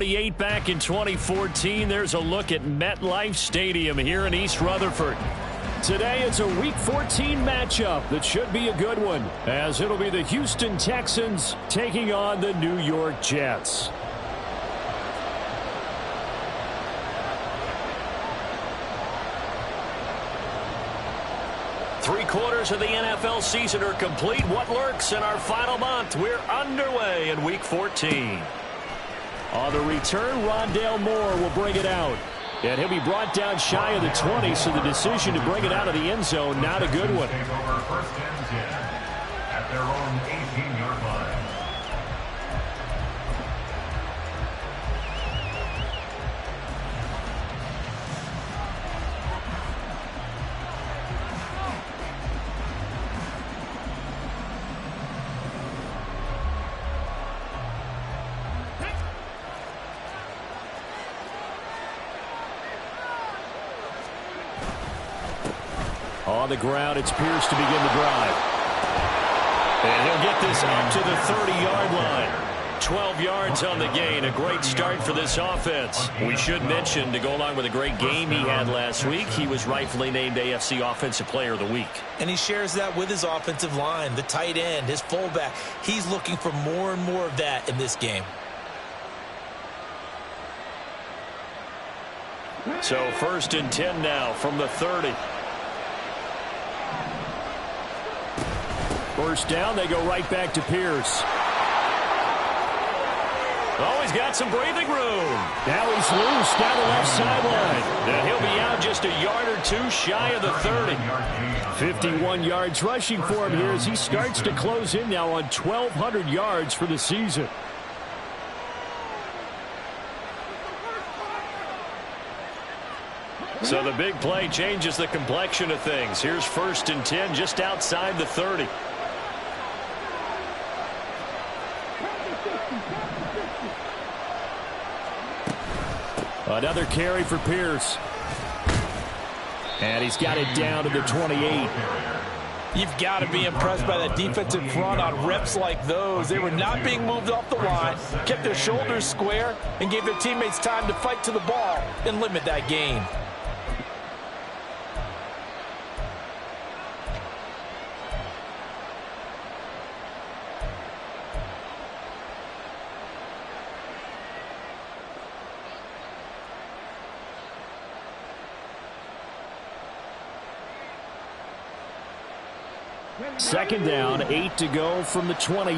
8 back in 2014. There's a look at MetLife Stadium here in East Rutherford. Today it's a Week 14 matchup that should be a good one, as it'll be the Houston Texans taking on the New York Jets. Three-quarters of the NFL season are complete. What lurks in our final month? We're underway in Week 14. On the return, Rondale Moore will bring it out. And he'll be brought down shy of the 20, so the decision to bring it out of the end zone, not a good one. First and 10 at their own 18-yard line. On the ground, it's Pierce to begin the drive. And he'll get this up to the 30-yard line. 12 yards on the gain. A great start for this offense. We should mention, to go along with a great game he had last week, he was rightfully named AFC Offensive Player of the Week. And he shares that with his offensive line, the tight end, his fullback. He's looking for more and more of that in this game. So first and 10 now from the 30. First down, they go right back to Pierce. Oh, he's got some breathing room. Now he's loose down the left sideline. And he'll be out just a yard or two shy of the 30. 51 yards rushing for him here as he starts to close in now on 1,200 yards for the season. So the big play changes the complexion of things. Here's first and 10 just outside the 30. Another carry for Pierce. And he's got it down to the 28. You've got to be impressed by that defensive front on reps like those. They were not being moved off the line, kept their shoulders square, and gave their teammates time to fight to the ball and limit that gain. Second down, 8 to go from the 28.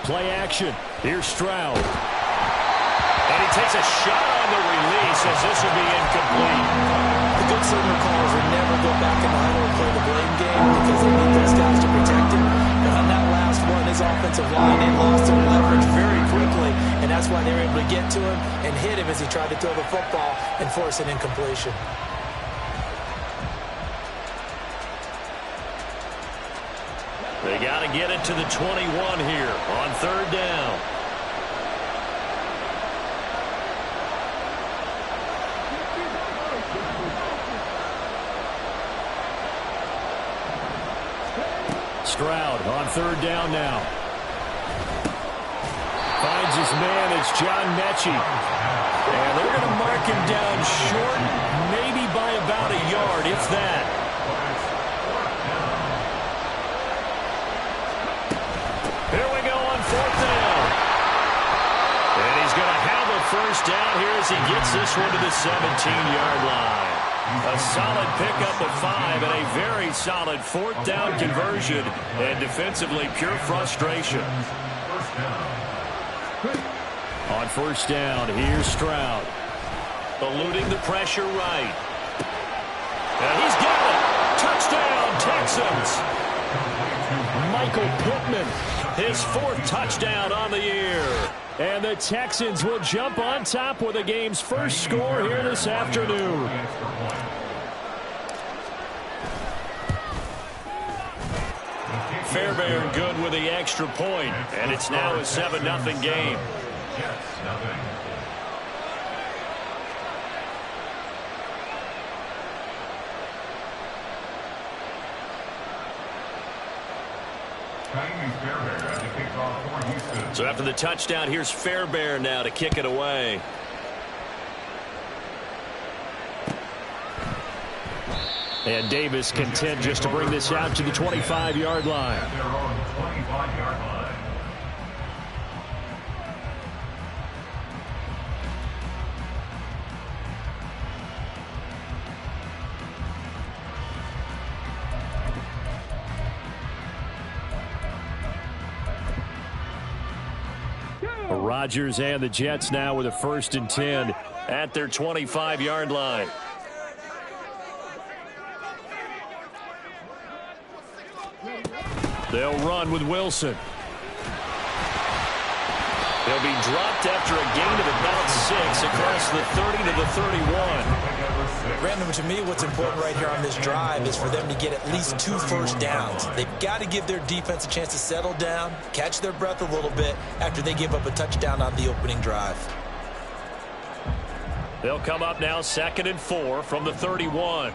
Play action. Here's Stroud. And he takes a shot on the release as this will be incomplete. The good signal callers will never go back in the huddle and play the blame game because they need those guys to protect him. And on that last one, his offensive line, they lost their leverage very quickly, and that's why they were able to get to him and hit him as he tried to throw the football and force an incompletion. They got to get it to the 21 here on third down. Stroud on third down now. Finds his man. It's John Mechie. And they're going to mark him down short, maybe by about a yard, if that. Here we go on fourth down. And he's going to have a first down here as he gets this one to the 17-yard line. A solid pickup of 5 and a very solid fourth down conversion, and defensively pure frustration. On first down, here's Stroud. Eluding the pressure right. And he's got it. Touchdown, Texans. Michael Pittman, his fourth touchdown on the year. And the Texans will jump on top with the game's first score here this afternoon. Fairbairn good with the extra point, and it's now a 7-0 game. So after the touchdown, here's Fairbairn now to kick it away. And Davis content just to bring this out to the 25-yard line. At their own 25-yard line. Rodgers and the Jets now with a 1st and 10 at their 25-yard line. They'll run with Wilson. They'll be dropped after a gain of about 6 across the 30 to the 31. Brandon, to me, what's important right here on this drive is for them to get at least 2 first downs. They've got to give their defense a chance to settle down, catch their breath a little bit after they give up a touchdown on the opening drive. They'll come up now 2nd and 4 from the 31.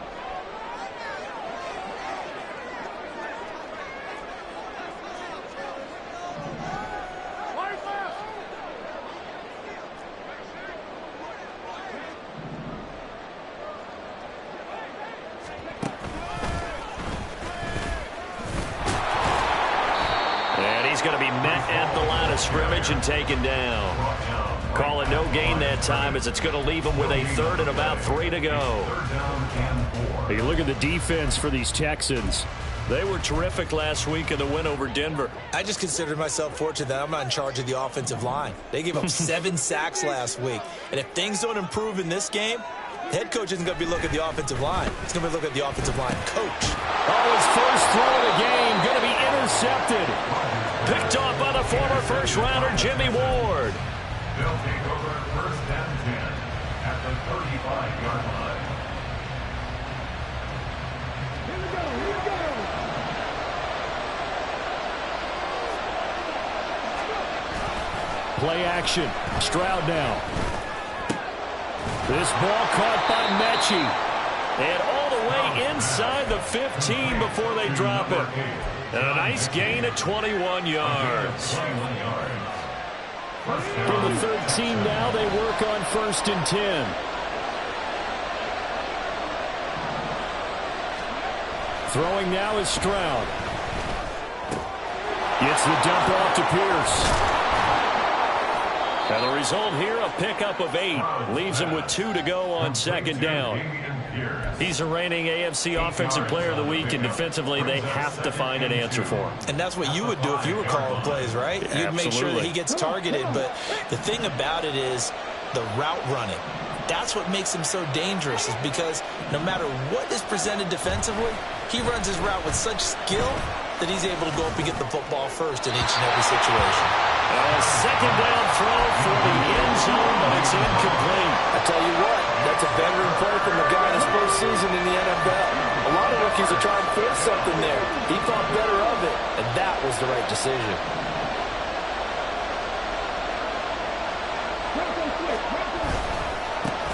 Going to be met at the line of scrimmage and taken down. Calling no gain that time as it's going to leave them with a 3rd and about 3 to go. You look at the defense for these Texans. They were terrific last week in the win over Denver. I just considered myself fortunate that I'm not in charge of the offensive line. They gave up 7 sacks last week. And if things don't improve in this game, the head coach isn't going to be looking at the offensive line. He's going to be looking at the offensive line coach. Oh, his first throw of the game going to be intercepted. Picked off by the former first-rounder Jimmy Ward. They'll take over 1st and 10 at the 35-yard line. Play action. Stroud now. This ball caught by Mechie. And all the way inside the 15 before they drop it. And a nice gain at 21 yards. From the 13 now, they work on 1st and 10. Throwing now is Stroud. Gets the dump off to Pierce. And the result here, a pickup of 8. Leaves him with 2 to go on 2nd down. He's a reigning AFC Offensive Player of the Week, and defensively, they have to find an answer for him. And that's what you would do if you were calling plays, right? You'd make sure that he gets targeted. But the thing about it is the route running. That's what makes him so dangerous, is because no matter what is presented defensively, he runs his route with such skill that he's able to go up and get the football first in each and every situation. A 2nd down throw for the end zone, but it's incomplete. I tell you what, that's a veteran play from the guy in his first season in the NFL. A lot of rookies are trying to force something there. He thought better of it, and that was the right decision.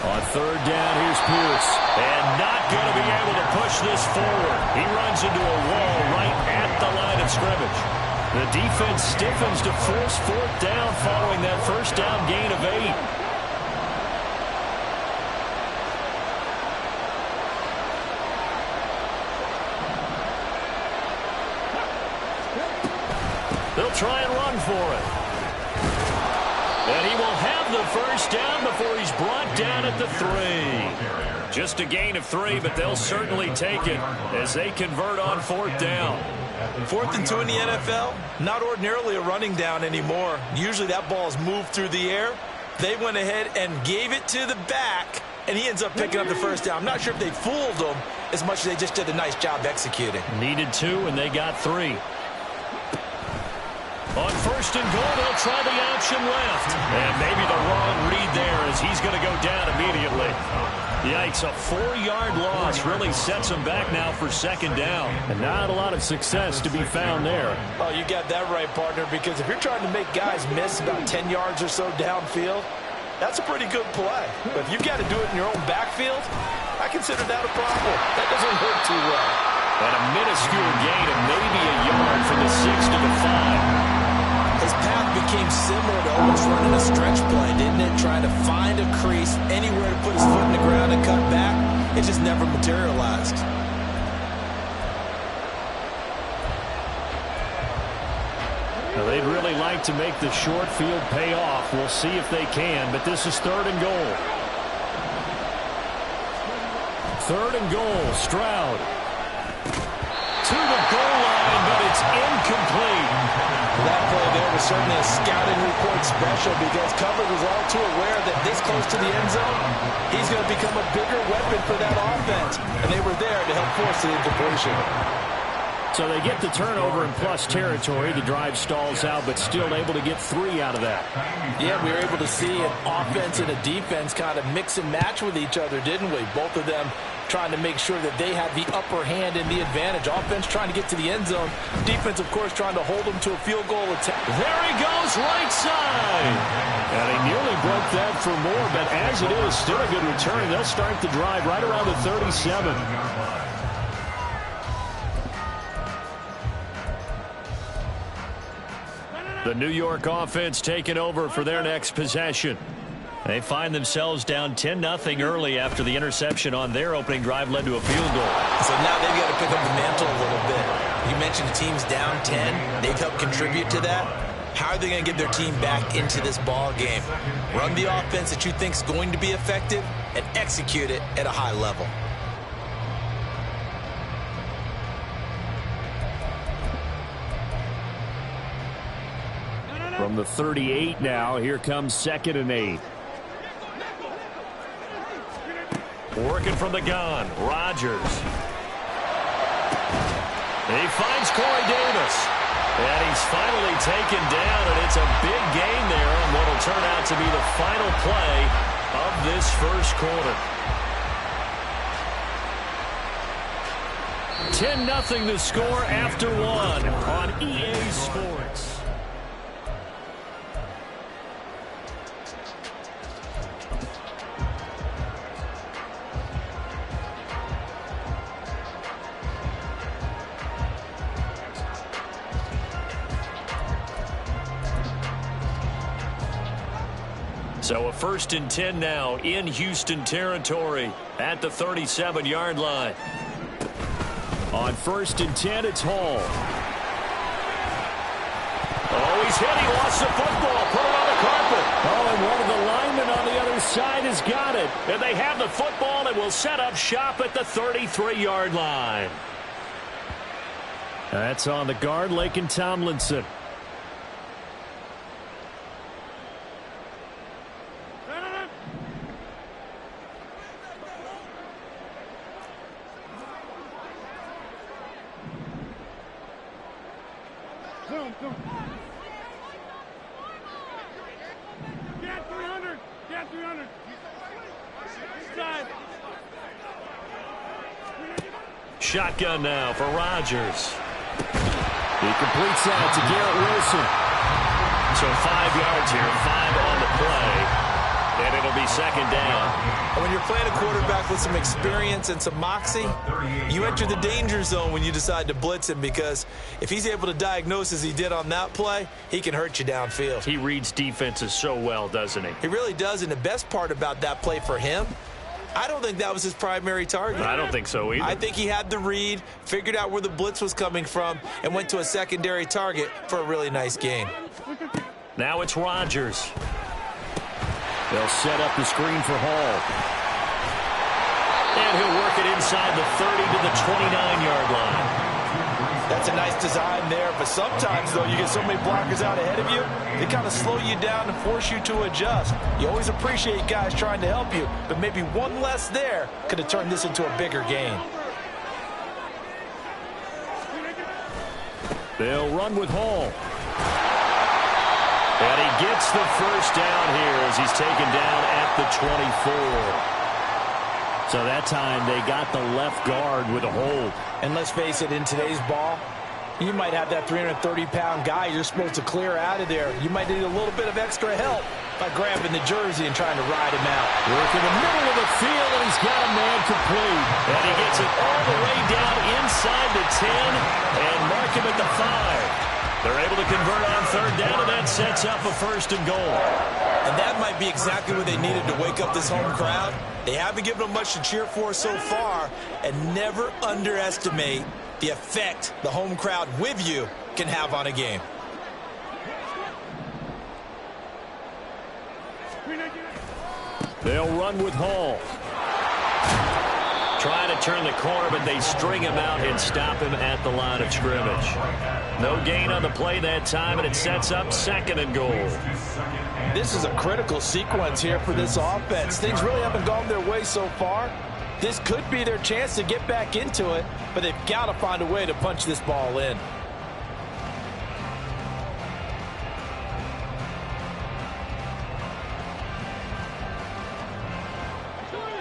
On 3rd down, here's Pierce. And not going to be able to push this forward. He runs into a wall right at the line of scrimmage. The defense stiffens to force 4th down following that 1st down gain of 8. They'll try and run for it. And he will have the 1st down before he's brought down at the 3. Just a gain of 3, but they'll certainly take it as they convert on 4th down. 4th and 2 in the NFL, not ordinarily a running down anymore. Usually that ball is moved through the air. They went ahead and gave it to the back, and he ends up picking up the 1st down. I'm not sure if they fooled him as much as they just did a nice job executing. Needed 2, and they got 3. On 1st and goal, they'll try the option left. And maybe the wrong read there as he's going to go down immediately. Yikes, a 4-yard loss really sets him back now for 2nd down. And not a lot of success to be found there. Oh, you got that right, partner, because if you're trying to make guys miss about 10 yards or so downfield, that's a pretty good play. But if you've got to do it in your own backfield, I consider that a problem. That doesn't hurt too well. And a minuscule gain of maybe a yard from the 6 to the became similar to almost running a stretch play, didn't it? Trying to find a crease, anywhere to put his foot in the ground and cut back. It just never materialized. Now, they'd really like to make the short field pay off. We'll see if they can, but this is 3rd and goal. 3rd and goal, Stroud. To the goal line, but it's incomplete. That play there was certainly a scouting report special because coverage was all too aware that this close to the end zone, he's going to become a bigger weapon for that offense. And they were there to help force the incompletion. So they get the turnover in plus territory. The drive stalls out, but still able to get 3 out of that. Yeah, we were able to see an offense and a defense kind of mix and match with each other, didn't we? Both of them trying to make sure that they had the upper hand and the advantage. Offense trying to get to the end zone. Defense, of course, trying to hold them to a field goal attempt. There he goes, right side. And he nearly broke that for more, but as it is, still a good return. They'll start the drive right around the 37. The New York offense taking over for their next possession. They find themselves down 10-0 early after the interception on their opening drive led to a field goal. So now they've got to pick up the mantle a little bit. You mentioned the team's down 10. They've helped contribute to that. How are they going to get their team back into this ball game? Run the offense that you think is going to be effective and execute it at a high level. From the 38 now, here comes 2nd and 8. Working from the gun, Rodgers. He finds Corey Davis. And he's finally taken down, and it's a big gain there on what will turn out to be the final play of this first quarter. 10-0 the score after 1 on EA Sports. So a 1st and 10 now in Houston territory at the 37-yard line. On 1st and 10, it's Hall. Oh, he's hit. He lost the football. Put it on the carpet. Oh, and one of the linemen on the other side has got it. And they have the football and will set up shop at the 33-yard line. That's on the guard, Laken Tomlinson. Shotgun now for Rodgers. He completes that to Garrett Wilson. So 5 yards here, 5 on the play, and it'll be 2nd down. When you're playing a quarterback with some experience and some moxie, you enter the danger zone when you decide to blitz him, because if he's able to diagnose as he did on that play, he can hurt you downfield. He reads defenses so well, doesn't he? He really does, and the best part about that play for him, I don't think that was his primary target. I don't think so either. I think he had the read, figured out where the blitz was coming from, and went to a secondary target for a really nice gain. Now it's Rodgers. They'll set up the screen for Hall. And he'll work it inside the 30 to the 29-yard line. That's a nice design there, but sometimes, though, you get so many blockers out ahead of you, they kind of slow you down and force you to adjust. You always appreciate guys trying to help you, but maybe one less there could have turned this into a bigger gain. They'll run with Hall. And he gets the first down here as he's taken down at the 24. So that time they got the left guard with a hold. And let's face it, in today's ball, you might have that 330-pound guy you're supposed to clear out of there. You might need a little bit of extra help by grabbing the jersey and trying to ride him out. Work in the middle of the field, and he's got a man complete. And he gets it all the way down inside the 10 and mark him at the 5. They're able to convert on third down, and that sets up a 1st and goal. And that might be exactly what they needed to wake up this home crowd. They haven't given them much to cheer for so far, and never underestimate the effect the home crowd with you can have on a game. They'll run with Hall. Trying to turn the corner, but they string him out and stop him at the line of scrimmage. No gain on the play that time, and it sets up 2nd and goal. This is a critical sequence here for this offense. Things really haven't gone their way so far. This could be their chance to get back into it, but they've got to find a way to punch this ball in.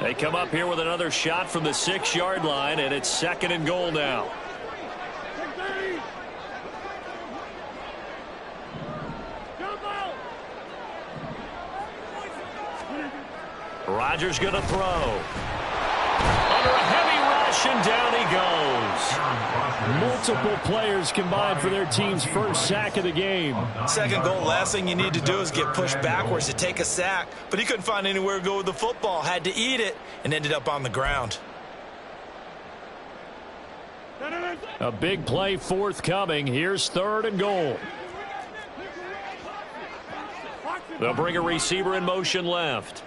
They come up here with another shot from the 6-yard line, and it's 2nd and goal now. Rodgers going to throw. Under a heavy rush, and down he goes. Multiple players combined for their team's first sack of the game. 2nd goal, last thing you need to do is get pushed backwards to take a sack. But he couldn't find anywhere to go with the football. Had to eat it and ended up on the ground. A big play forthcoming. Here's 3rd and goal. They'll bring a receiver in motion left.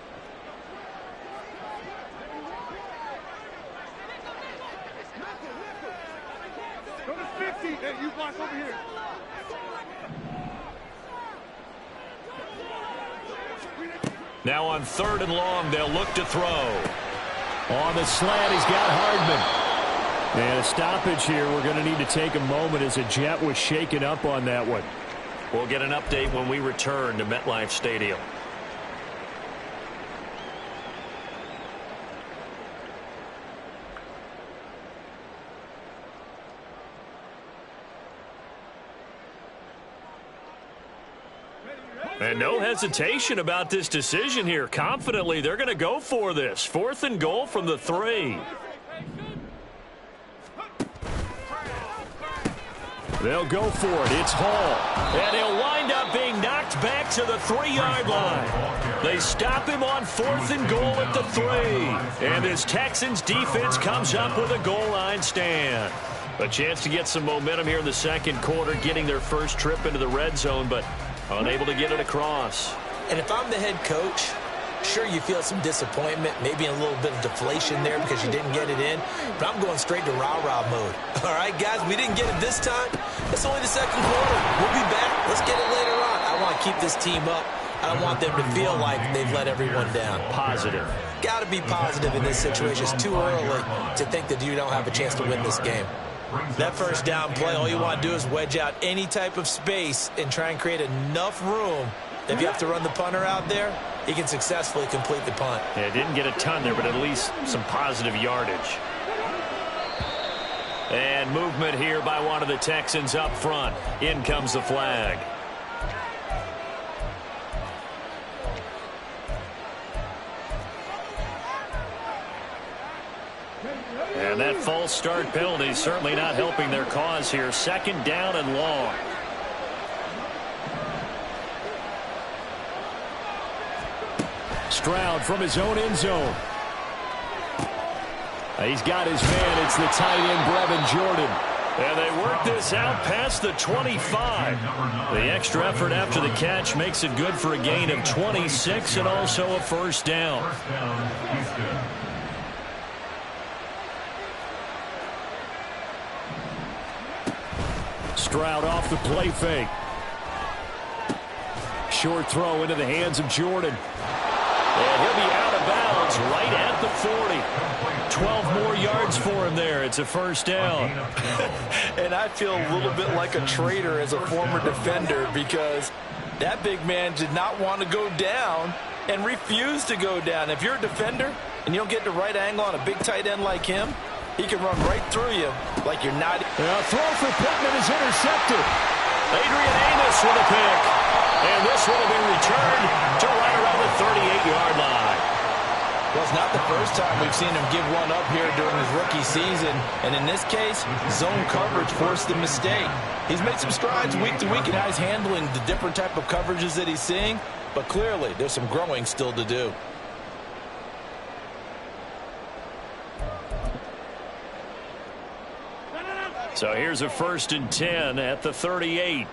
You block over here. Now on 3rd and long, they'll look to throw. On the slant, he's got Hardman. And a stoppage here. We're going to need to take a moment as a Jet was shaken up on that one. We'll get an update when we return to MetLife Stadium. And no hesitation about this decision here. Confidently, they're going to go for this. 4th and goal from the 3. They'll go for it. It's Hall. And he'll wind up being knocked back to the 3-yard line. They stop him on 4th and goal at the 3. And this Texans defense comes up with a goal line stand. A chance to get some momentum here in the 2nd quarter, getting their first trip into the red zone, but unable to get it across. And if I'm the head coach, sure, you feel some disappointment, maybe a little bit of deflation there because you didn't get it in, but I'm going straight to rah-rah mode. All right, guys, we didn't get it this time. It's only the 2nd quarter. We'll be back. Let's get it later on. I want to keep this team up. I don't want them to feel like they've let everyone down. Positive. Got to be positive in this situation. It's too early to think that you don't have a chance to win this game. That 1st down play, all you want to do is wedge out any type of space and try and create enough room. If you have to run the punter out there, he can successfully complete the punt. Yeah, didn't get a ton there, but at least some positive yardage. And movement here by one of the Texans up front. In comes the flag. And that false start penalty is certainly not helping their cause here. 2nd down and long. Stroud from his own end zone. He's got his man. It's the tight end, Brevin Jordan. And they work this out past the 25. The extra effort after the catch makes it good for a gain of 26 and also a 1st down. Stroud off the play fake. Short throw into the hands of Jordan. And he'll be out of bounds right at the 40. 12 more yards for him there. It's a 1st down. And I feel a little bit like a traitor as a former defender because that big man did not want to go down and refused to go down. If you're a defender and you don't get the right angle on a big tight end like him, he can run right through you like you're not. Throw for Pittman is intercepted. Adrian Amos with a pick. And this one will be returned to right around the 38-yard line. Well, it's not the first time we've seen him give one up here during his rookie season. And in this case, zone coverage forced the mistake. He's made some strides week to week in how he's handling the different type of coverages that he's seeing. But clearly, there's some growing still to do. So here's a 1st and 10 at the 38.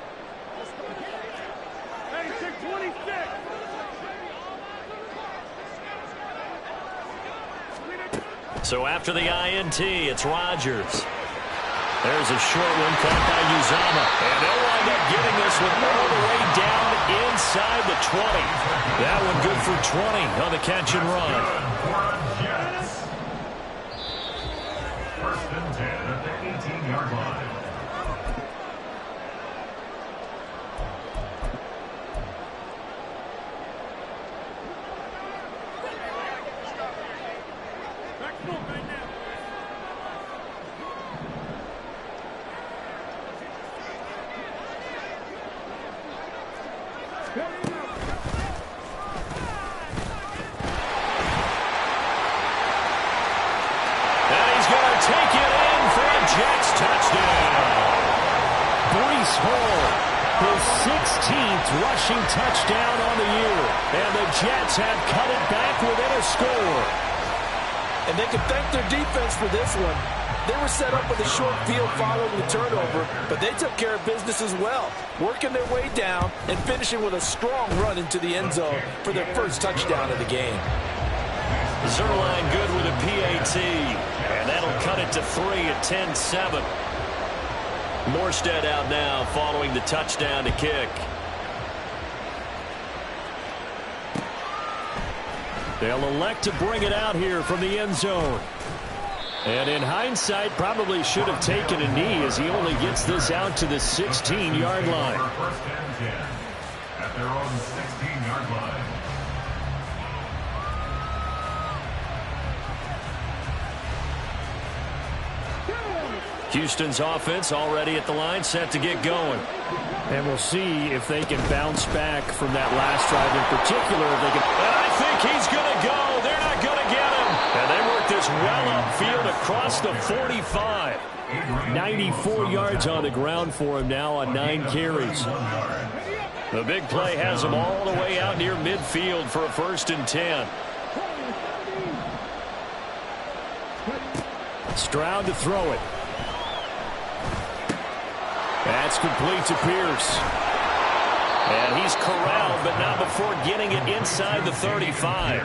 So after the INT, it's Rodgers. There's a short one caught by Uzama. And they'll wind up getting this one all the way down inside the 20. That one good for 20 on the catch and run. 1st and 10 at the 18-yard line. Rushing touchdown on the year. And the Jets have cut it back within a score. And they can thank their defense for this one. They were set up with a short field following the turnover, but they took care of business as well, working their way down and finishing with a strong run into the end zone for their first touchdown of the game. Zerline good with a PAT, and that'll cut it to 3 at 10-7. Morstead out now following the touchdown to kick. They'll elect to bring it out here from the end zone. And in hindsight, probably should have taken a knee as he only gets this out to the 16-yard line. 1st and 10 at their own 16-yard line. Houston's offense already at the line, set to get going. And we'll see if they can bounce back from that last drive in particular. If they can. And I think he's going to go. They're not going to get him. And they work this well upfield across the 45. 94 yards on the ground for him now on 9 carries. The big play has him all the way out near midfield for a 1st and 10. Stroud to throw it. That's complete to Pierce. And he's corralled, but not before getting it inside the 35.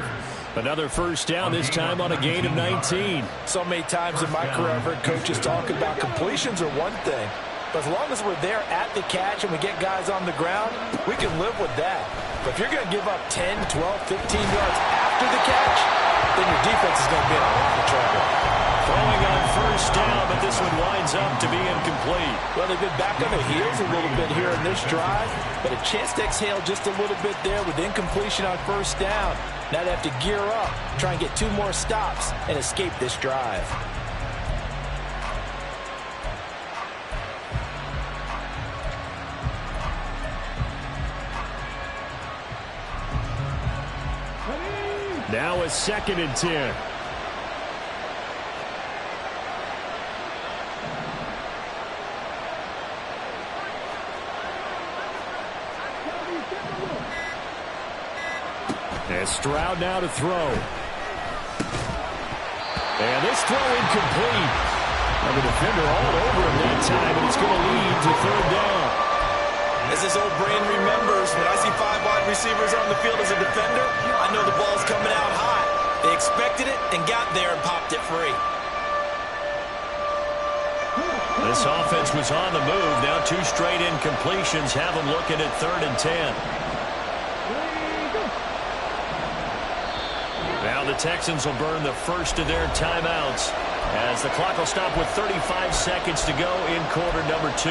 Another 1st down, this time on a gain of 19. So many times in my career, I've heard coaches talk about completions are one thing. But as long as we're there at the catch and we get guys on the ground, we can live with that. But if you're going to give up 10, 12, 15 yards after the catch, then your defense is going to be in a lot of trouble. Throwing on 1st down, but this one winds up to be incomplete. Well, they've been back on the heels a little bit here in this drive, but a chance to exhale just a little bit there with incompletion on 1st down. Now they have to gear up, try and get 2 more stops, and escape this drive. Now a 2nd and 10. And Stroud now to throw. And this throw incomplete. And the defender all over him that time, and it's going to lead to 3rd down. As this old brain remembers, when I see 5 wide receivers on the field as a defender, I know the ball's coming out high. They expected it and got there and popped it free. This offense was on the move. Now 2 straight incompletions have them looking at 3rd and 10. Now the Texans will burn the first of their timeouts as the clock will stop with 35 seconds to go in quarter number 2.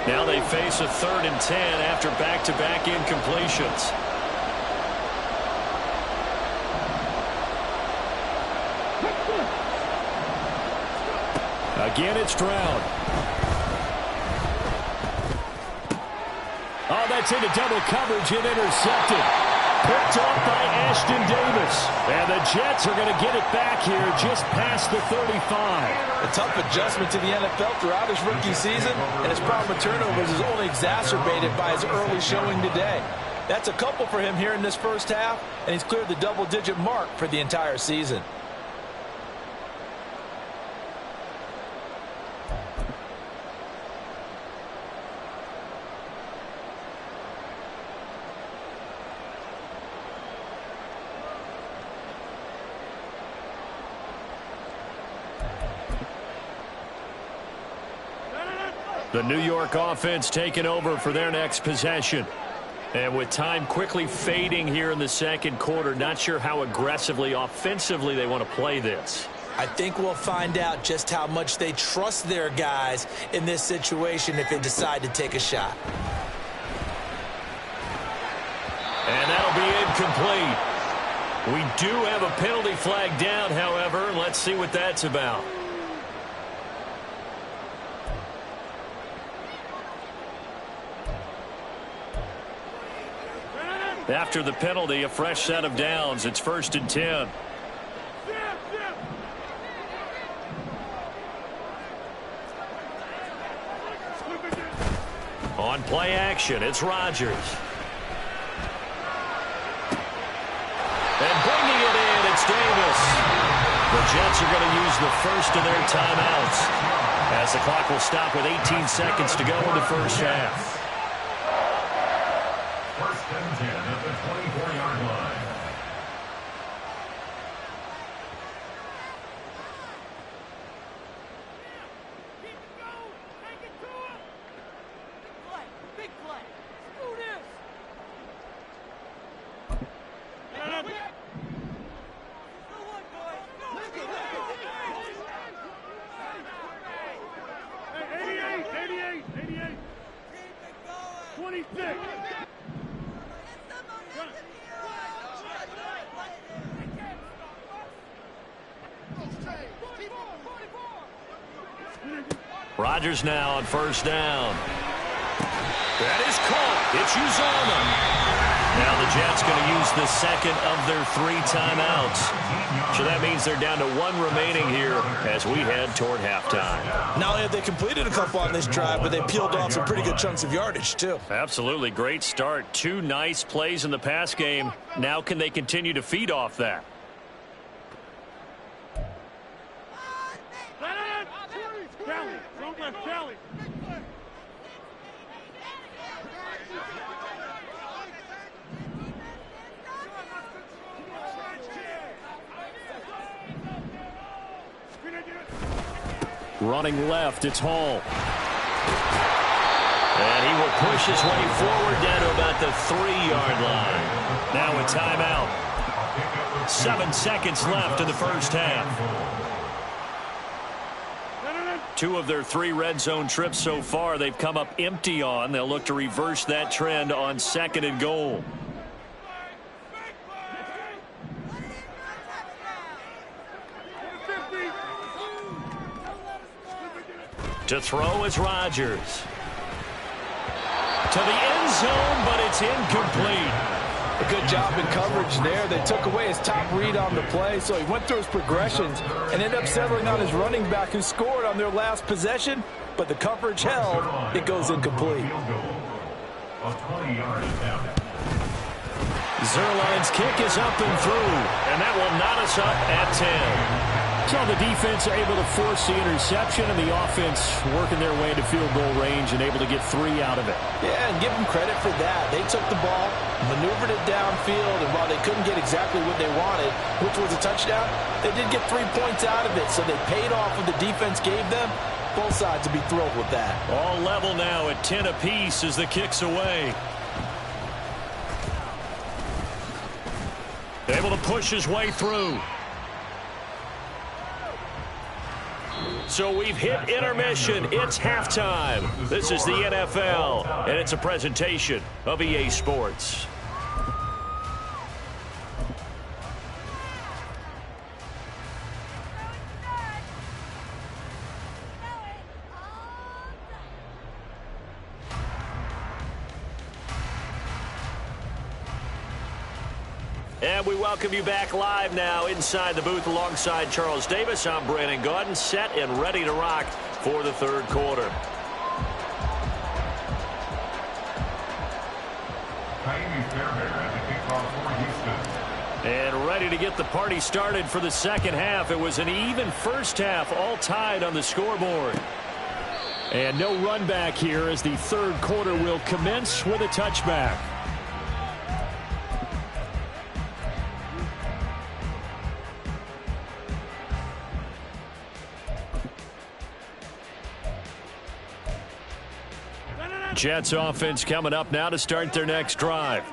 Now they face a 3rd and 10 after back-to-back incompletions. Again, it's Stroud. Oh, that's into double coverage and intercepted. Picked off by Ashton Davis. And the Jets are going to get it back here just past the 35. A tough adjustment to the NFL throughout his rookie season, and his problem with turnovers is only exacerbated by his early showing today. That's a couple for him here in this first half, and he's cleared the double-digit mark for the entire season. The New York offense taking over for their next possession. And with time quickly fading here in the second quarter, not sure how aggressively, offensively they want to play this. I think we'll find out just how much they trust their guys in this situation if they decide to take a shot. And that'll be incomplete. We do have a penalty flag down, however. Let's see what that's about. After the penalty, a fresh set of downs. It's 1st and 10. On play action, it's Rodgers. And bringing it in, it's Davis. The Jets are going to use the first of their timeouts, as the clock will stop with 18 seconds to go in the first half. 1st and 10 at the 24-yard line. Big play. Let's do this. Rodgers now on 1st down. That is caught. It's Uzomah. Now the Jets going to use the second of their 3 timeouts. So that means they're down to 1 remaining here as we head toward halftime. Not only have they completed a couple on this drive, but they peeled off some pretty good chunks of yardage, too. Absolutely. Great start. 2 nice plays in the pass game. Now can they continue to feed off that? Running left, it's Hall. And he will push his way forward down to about the 3-yard line. Now a timeout. 7 seconds left in the first half. 2 of their 3 red zone trips so far they've come up empty on. They'll look to reverse that trend on 2nd and goal. To throw is Rodgers. To the end zone, but it's incomplete. A good job in coverage there. They took away his top read on the play, so he went through his progressions and ended up settling on his running back who scored on their last possession, but the coverage held. It goes incomplete. Zerline's kick is up and through, and that will knot us up at 10. So the defense able to force the interception, and the offense working their way to field goal range and able to get 3 out of it. Yeah, and give them credit for that. They took the ball, maneuvered it downfield, and while they couldn't get exactly what they wanted, which was a touchdown, they did get 3 points out of it, so they paid off what the defense gave them. Both sides would be thrilled with that. All level now at 10 apiece as the kick's away. Able to push his way through. So we've hit intermission. It's halftime. This is the NFL, and it's a presentation of EA Sports. And we welcome you back live now inside the booth alongside Charles Davis. I'm Brandon Gaudin, set and ready to rock for the third quarter. And ready to get the party started for the second half. It was an even first half, all tied on the scoreboard. And no run back here as the third quarter will commence with a touchback. Jets offense coming up now to start their next drive.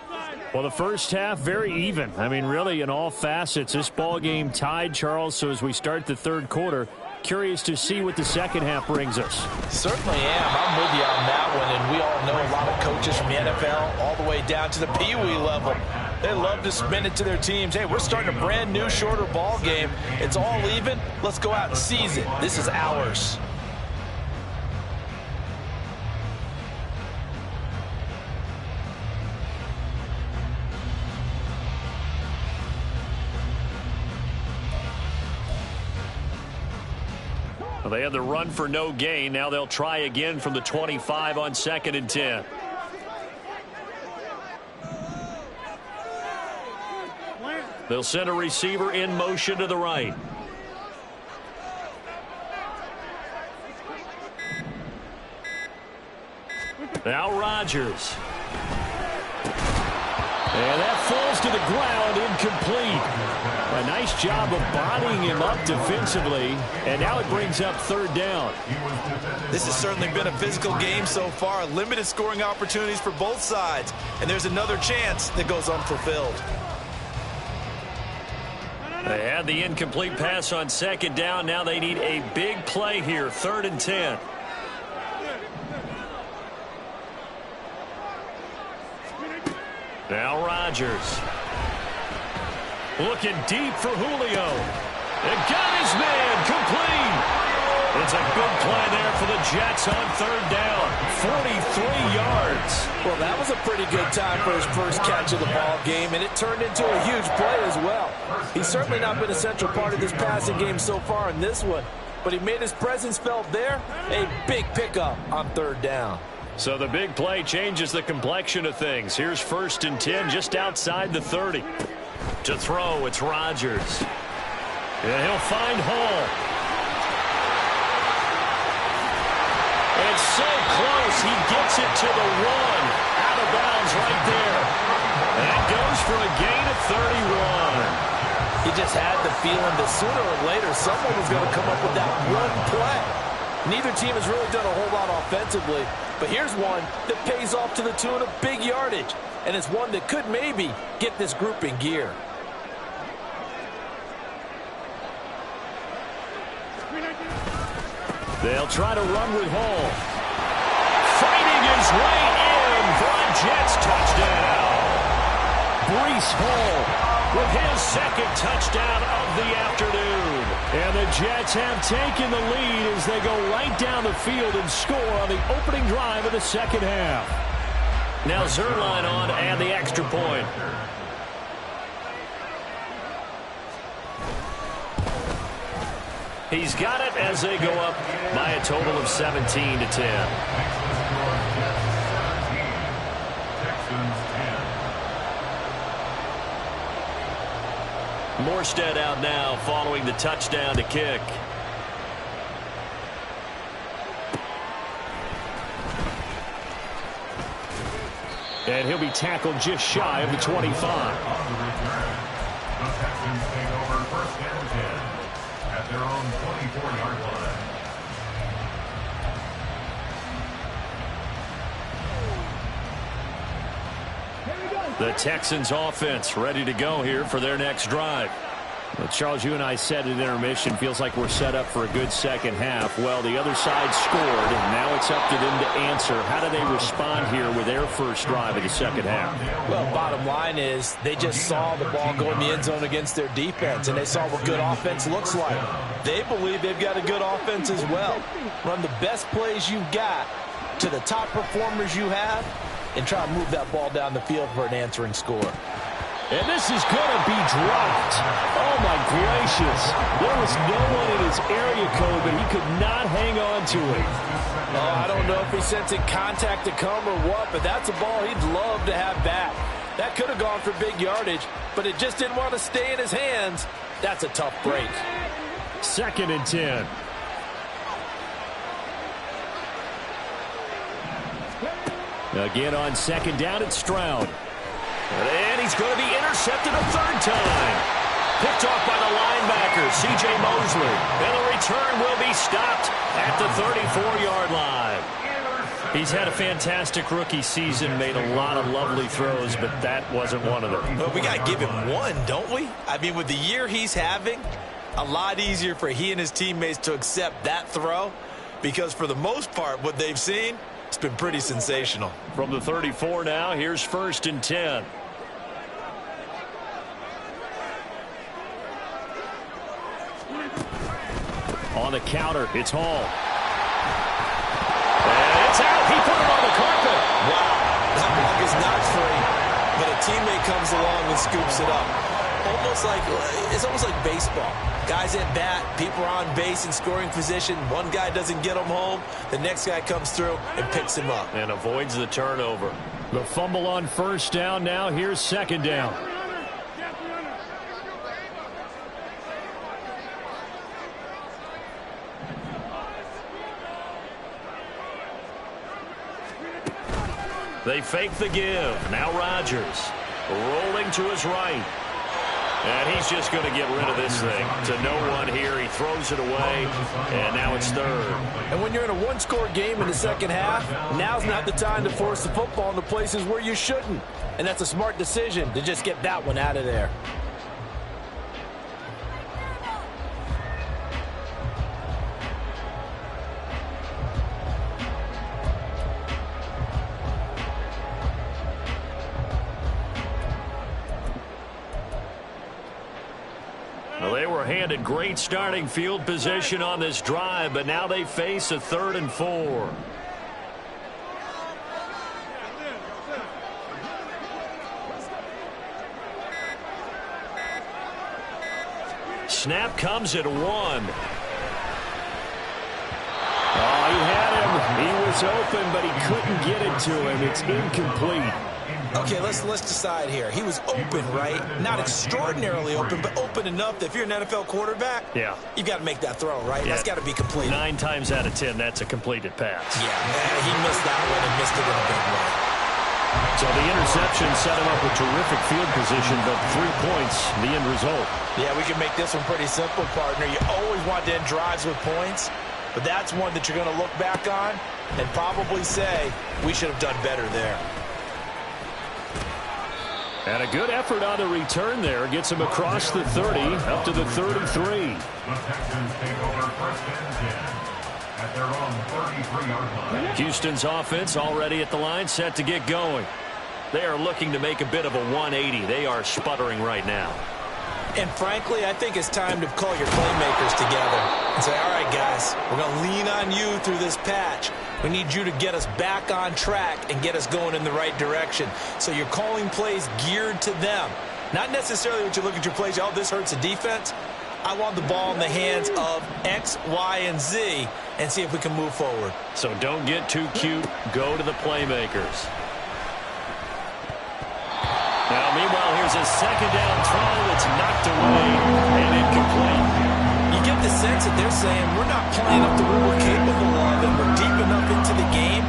Well, the first half, very even. I mean, really, in all facets, this ball game tied, Charles. So as we start the third quarter, curious to see what the second half brings us. Certainly am. I'm with you on that one. And we all know a lot of coaches from the NFL all the way down to the Pee Wee level. They love to spin it to their teams. Hey, we're starting a brand new, shorter ball game. It's all even. Let's go out and seize it. This is ours. Well, they had the run for no gain. Now they'll try again from the 25 on 2nd and 10. They'll send a receiver in motion to the right. Now Rodgers. And that falls to the ground, incomplete. A nice job of bodying him up defensively, and now it brings up third down. This has certainly been a physical game so far. Limited scoring opportunities for both sides, and there's another chance that goes unfulfilled. They had the incomplete pass on 2nd down. Now they need a big play here, 3rd and 10. Now Rodgers. Looking deep for Julio. And got his man complete. It's a good play there for the Jets on 3rd down. 43 yards. Well, that was a pretty good time for his first catch of the ball game, and it turned into a huge play as well. He's certainly not been a central part of this passing game so far in this one, but he made his presence felt there. A big pickup on 3rd down. So the big play changes the complexion of things. Here's 1st and 10 just outside the 30. To throw, it's Rodgers. And he'll find Hall. And so close, he gets it to the 1. Out of bounds right there. And goes for a gain of 31. He just had the feeling that sooner or later someone was going to come up with that one play. Neither team has really done a whole lot offensively, but here's one that pays off to the tune of big yardage, and it's one that could maybe get this group in gear. They'll try to run with Hall. Fighting his way in for a Jets touchdown. Breece Hall with his 2nd touchdown of the afternoon. And the Jets have taken the lead as they go right down the field and score on the opening drive of the second half. Now Zerline on and the extra point. He's got it as they go up by a total of 17 to 10. Morstead out now following the touchdown to kick. And he'll be tackled just shy of the 25. The Texans take over 1st and 10 at their own 24-yard line. The Texans offense ready to go here for their next drive. Well, Charles, you and I said at intermission, feels like we're set up for a good second half. Well, the other side scored, and now it's up to them to answer. How do they respond here with their first drive of the second half? Well, bottom line is they just saw the ball go in the end zone against their defense, and they saw what good offense looks like. They believe they've got a good offense as well. Run the best plays you've got to the top performers you have, and try to move that ball down the field for an answering score. And this is going to be dropped. Oh, my gracious. There was no one in his area code, but he could not hang on to it. Oh, I don't know if he's sensing contact to come or what, but that's a ball he'd love to have back. That could have gone for big yardage, but it just didn't want to stay in his hands. That's a tough break. 2nd and 10. Again on 2nd down, it's Stroud. And he's going to be intercepted a 3rd time. Picked off by the linebacker, C.J. Mosley. And the return will be stopped at the 34-yard line. He's had a fantastic rookie season, made a lot of lovely throws, but that wasn't one of them. Well, we got to give him one, don't we? I mean, with the year he's having, a lot easier for he and his teammates to accept that throw, because for the most part, what they've seen, it's been pretty sensational. From the 34 now, here's 1st and 10. On the counter, it's Hall. And it's out. He put it on the carpet. Wow, that ball is not free, but a teammate comes along and scoops it up. It's almost like baseball. Guys at bat, people are on base in scoring position. One guy doesn't get him home. The next guy comes through and picks him up. And avoids the turnover. The fumble on 1st down now. Here's 2nd down. They fake the give. Now Rodgers rolling to his right. And he's just going to get rid of this thing. To no one here. He throws it away. And now it's 3rd. And when you're in a one-score game in the second half, now's not the time to force the football into places where you shouldn't. And that's a smart decision to just get that one out of there. Well, they were handed great starting field position on this drive, but now they face a 3rd and 4. Snap comes at 1. Oh, he had him. He was open, but he couldn't get it to him. It's incomplete. Okay, let's decide here. He was open, right? Not extraordinarily open, but open enough that if you're an NFL quarterback, yeah, you've got to make that throw, right? Yeah. That's got to be complete. 9 times out of 10, that's a completed pass. Yeah, he missed that one and missed it in a big way. So the interception set him up with terrific field position, but 3 points, the end result. Yeah, we can make this one pretty simple, partner. You always want to end drives with points, but that's one that you're going to look back on and probably say, we should have done better there. And a good effort on the return there. Gets him across the 30, up to the 33. The Texans take over 1st and 10 at their own 33-yard line. Houston's offense already at the line, set to get going. They are looking to make a bit of a 180. They are sputtering right now. And frankly, I think it's time to call your playmakers together and say, all right, guys, we're going to lean on you through this patch. We need you to get us back on track and get us going in the right direction. So you're calling plays geared to them. Not necessarily when you look at your plays, oh, this hurts the defense. I want the ball in the hands of X, Y, and Z and see if we can move forward. So don't get too cute. Go to the playmakers. Now, meanwhile, here's a 2nd down throw that's knocked away and incomplete. You get the sense that they're saying we're not playing up to what we're capable of, and we're deep enough into the game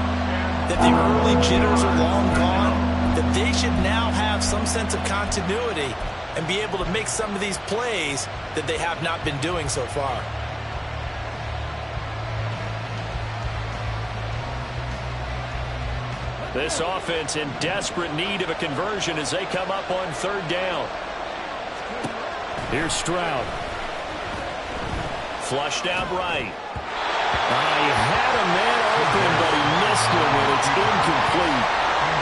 that the early jitters are long gone, that they should now have some sense of continuity and be able to make some of these plays that they have not been doing so far. This offense in desperate need of a conversion as they come up on 3rd down. Here's Stroud. Flushed out right. He had a man open, but he missed him, and it's incomplete.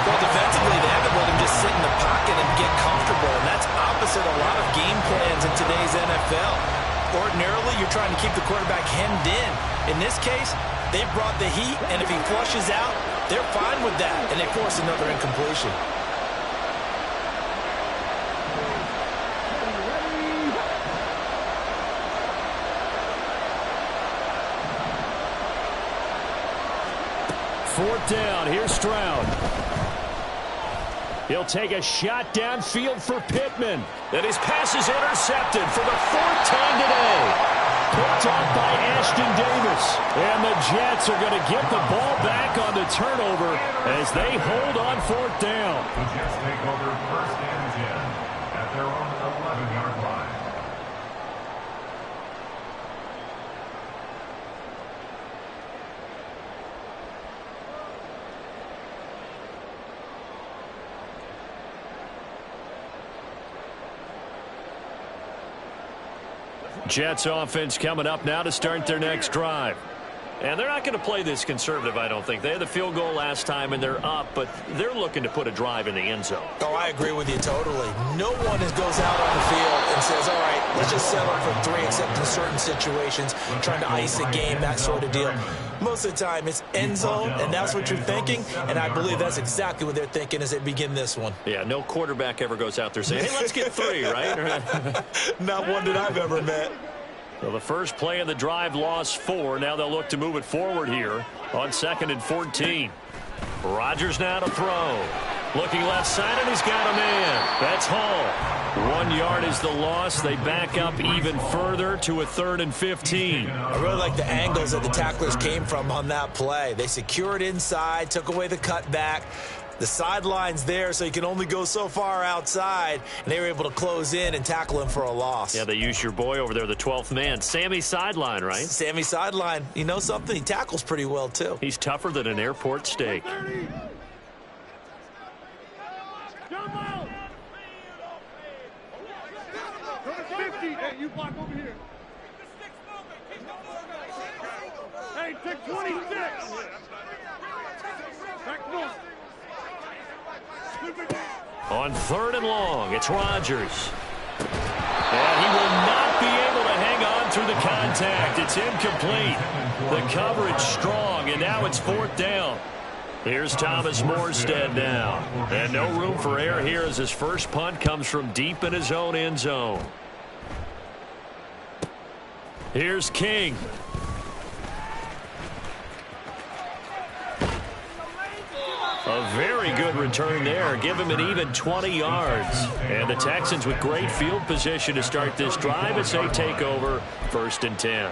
Well, defensively, they haven't let him just sit in the pocket and get comfortable, and that's opposite a lot of game plans in today's NFL. Ordinarily, you're trying to keep the quarterback hemmed in. In this case, they brought the heat, and if he flushes out, they're fine with that, and they force another incompletion. 4th down. Here's Stroud. He'll take a shot downfield for Pittman. And his pass is intercepted for the 4th time today. Picked off by Ashton Davis. And the Jets are going to get the ball back on the turnover as they hold on 4th down. The Jets take over 1st and 10 at their own 11-yard line. Jets offense coming up now to start their next drive. And they're not going to play this conservative, I don't think. They had the field goal last time, and they're up, but they're looking to put a drive in the end zone. Oh, I agree with you totally. No one goes out on the field and says, all right, let's just settle for 3, except in certain situations, trying to ice a game, that sort of deal. Most of the time, it's end zone, and that's what you're thinking, and I believe that's exactly what they're thinking as they begin this one. Yeah, no quarterback ever goes out there saying, hey, let's get 3, right? Not one that I've ever met. So the first play of the drive lost 4. Now they'll look to move it forward here on 2nd and 14. Rodgers now to throw. Looking left side, and he's got a man. That's Hall. 1 yard is the loss. They back up even further to a 3rd and 15. I really like the angles that the tacklers came from on that play. They secured inside, took away the cutback. The sideline's there, so you can only go so far outside, and they were able to close in and tackle him for a loss. Yeah, they used your boy over there, the 12th man. Sammy Sideline, right? Sammy Sideline. You know something? He tackles pretty well, too. He's tougher than an airport steak. Hey, you block over here. Hey, take 26. Back north. On 3rd and long, it's Rodgers. And he will not be able to hang on through the contact. It's incomplete. The coverage strong, and now it's 4th down. Here's Thomas Morstead now. And no room for error here as his first punt comes from deep in his own end zone. Here's King. A very good return there. Give him an even 20 yards. And the Texans with great field position to start this drive as they take over 1st and 10.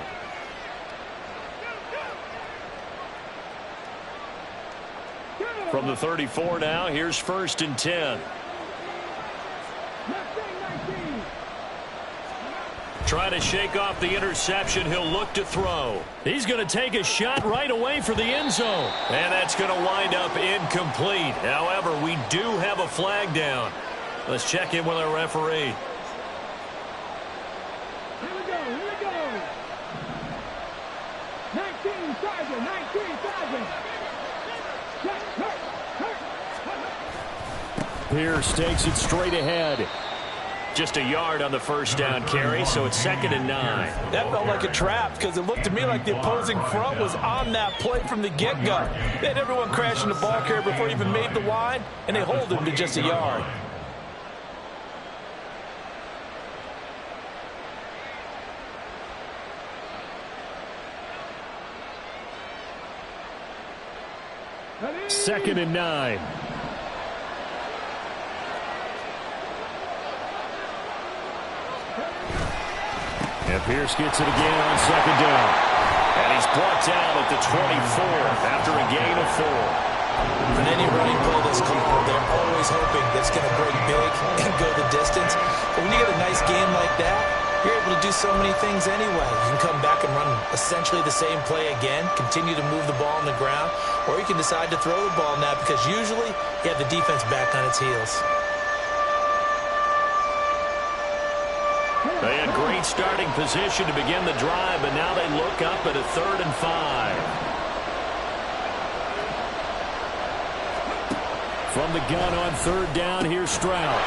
From the 34 now, here's 1st and 10. Trying to shake off the interception. He'll look to throw. He's going to take a shot right away for the end zone. And that's going to wind up incomplete. However, we do have a flag down. Let's check in with our referee. Here we go, here we go. 19, Sergeant, 19, Sergeant. Pierce takes it straight ahead. Just a yard on the first down carry, so it's 2nd and 9. That felt like a trap because it looked to me like the opposing front was on that play from the get-go. They had everyone crashing the ball carrier before he even made the line, and they hold him to just a yard. Second and 9. And Pierce gets it again on 2nd down. And he's brought down at the 24 after a gain of 4. On any running play that's called, they're always hoping that it's going to break big and go the distance. But when you get a nice game like that, you're able to do so many things anyway. You can come back and run essentially the same play again, continue to move the ball on the ground, or you can decide to throw the ball now because usually you have the defense back on its heels. They had great starting position to begin the drive, but now they look up at a 3rd and 5. From the gun on 3rd down, here's Stroud.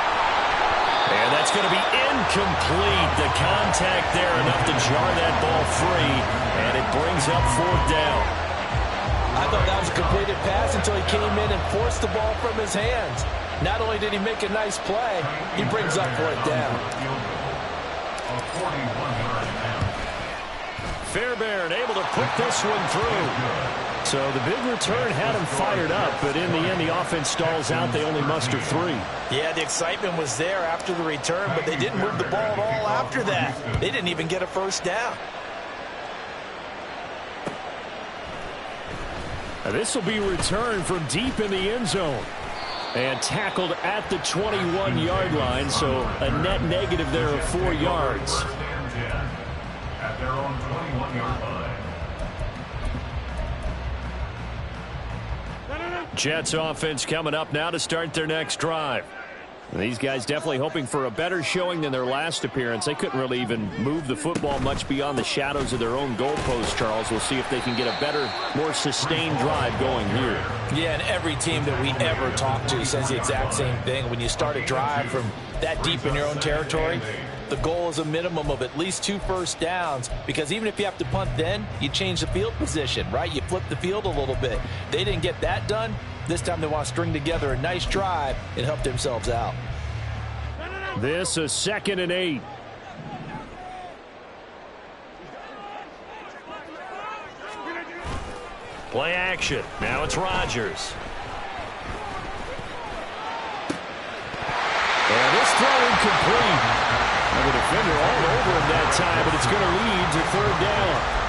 And that's going to be incomplete. The contact there enough to jar that ball free, and it brings up 4th down. I thought that was a completed pass until he came in and forced the ball from his hands. Not only did he make a nice play, he brings up 4th down. Fairbairn able to put this one through. So the big return had him fired up, but in the end, the offense stalls out. They only muster 3. Yeah, the excitement was there after the return, but they didn't move the ball at all after that. They didn't even get a first down. Now this will be returned from deep in the end zone. And tackled at the 21-yard line, so a net negative there of 4 yards. At their own 21-yard line. Jets offense coming up now to start their next drive. And these guys definitely hoping for a better showing than their last appearance. They couldn't really even move the football much beyond the shadows of their own goalpost, Charles. We'll see if they can get a better, more sustained drive going here. Yeah, and every team that we ever talk to says the exact same thing. When you start a drive from that deep in your own territory, the goal is a minimum of at least 2 first downs, because even if you have to punt then, you change the field position, right? You flip the field a little bit. They didn't get that done. This time they want to string together a nice drive and help themselves out. This is 2nd and 8. Play action. Now it's Rodgers. And this throw incomplete. And the defender all over him that time, but it's going to lead to 3rd down.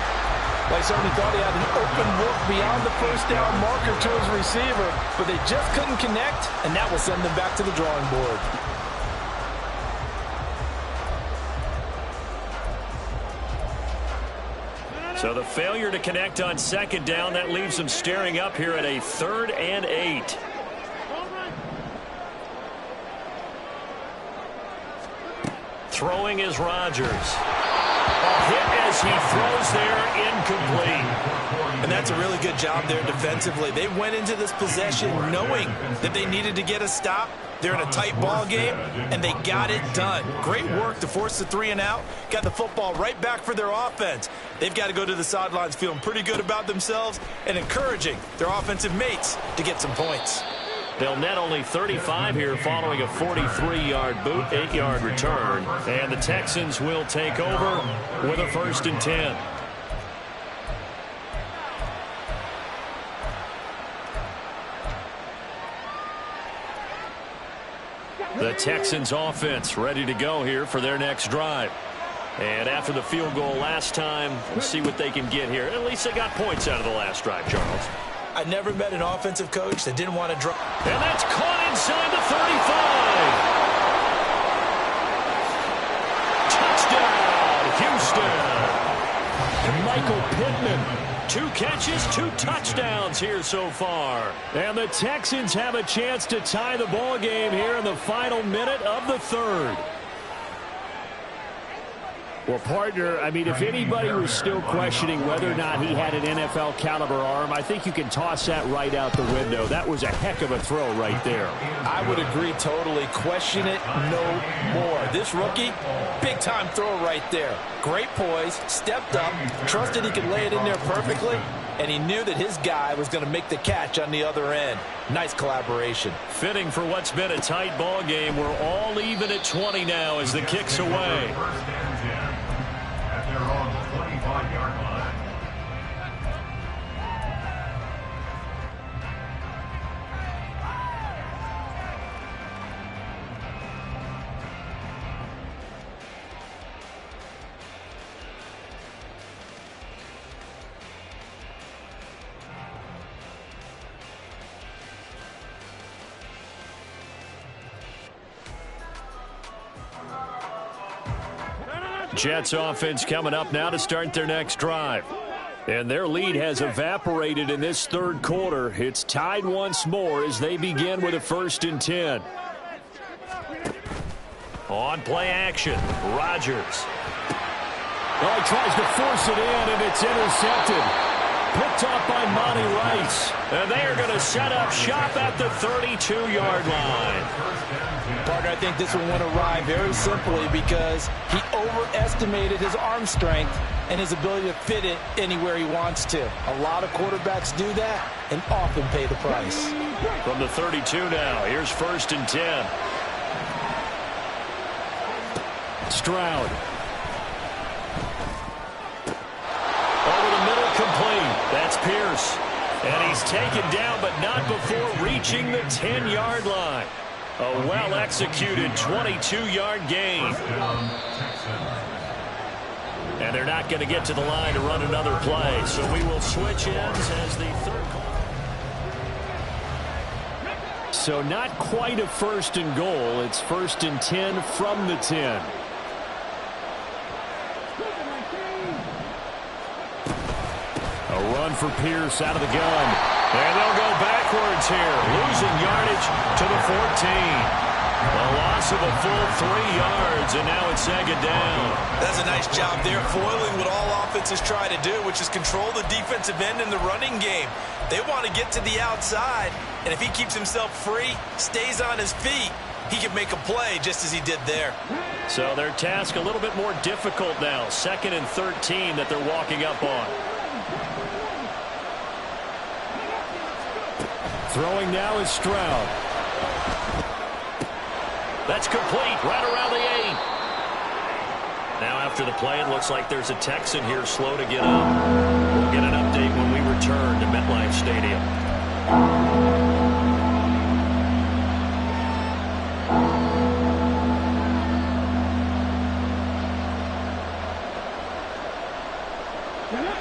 Like somebody thought he had an open look beyond the first down marker to his receiver, but they just couldn't connect, and that will send them back to the drawing board. So the failure to connect on 2nd down, that leaves them staring up here at a 3rd and 8. Throwing is Rodgers. A hit as he throws there, incomplete. And that's a really good job there defensively. They went into this possession knowing that they needed to get a stop. They're in a tight ball game, and they got it done. Great work to force the 3 and out. Got the football right back for their offense. They've got to go to the sidelines feeling pretty good about themselves and encouraging their offensive mates to get some points. They'll net only 35 here following a 43-yard boot, 8-yard return. And the Texans will take over with a 1st and 10. The Texans offense ready to go here for their next drive. And after the field goal last time, we'll see what they can get here. At least they got points out of the last drive, Charles. I never met an offensive coach that didn't want to drop. And that's caught inside the 35. Touchdown, Houston. And Michael Pittman. 2 catches, 2 touchdowns here so far. And the Texans have a chance to tie the ball game here in the final minute of the 3rd. Well, partner, I mean, if anybody was still questioning whether or not he had an NFL caliber arm, I think you can toss that right out the window. That was a heck of a throw right there. I would agree totally. Question it no more. This rookie, big-time throw right there. Great poise, stepped up, trusted he could lay it in there perfectly, and he knew that his guy was going to make the catch on the other end. Nice collaboration. Fitting for what's been a tight ball game. We're all even at 20 now as the kick's away. At their own 25-yard line. Jets offense coming up now to start their next drive. And their lead has evaporated in this 3rd quarter. It's tied once more as they begin with a 1st and 10. On play action, Rodgers. Oh, he tries to force it in, and it's intercepted. Picked off by Monty Rice. And they are going to set up shop at the 32-yard line. Partner, I think this one went awry very simply because he overestimated his arm strength and his ability to fit it anywhere he wants to. A lot of quarterbacks do that and often pay the price. From the 32 now, here's 1st and 10. Stroud. reverse. And he's taken down, but not before reaching the 10-yard line. A well-executed 22-yard gain. And they're not going to get to the line to run another play. So we will switch ends as the third call. So not quite a first and goal. It's 1st and 10 from the 10. A run for Pierce out of the gun. And they'll go backwards here. Losing yardage to the 14. A loss of a full 3 yards, and now it's 2nd down. That's a nice job there, foiling what all offenses try to do, which is control the defensive end in the running game. They want to get to the outside, and if he keeps himself free, stays on his feet, he can make a play just as he did there. So their task a little bit more difficult now. 2nd and 13 that they're walking up on. Throwing now is Stroud. That's complete, right around the 8. Now after the play, it looks like there's a Texan here slow to get up. We'll get an update when we return to MetLife Stadium.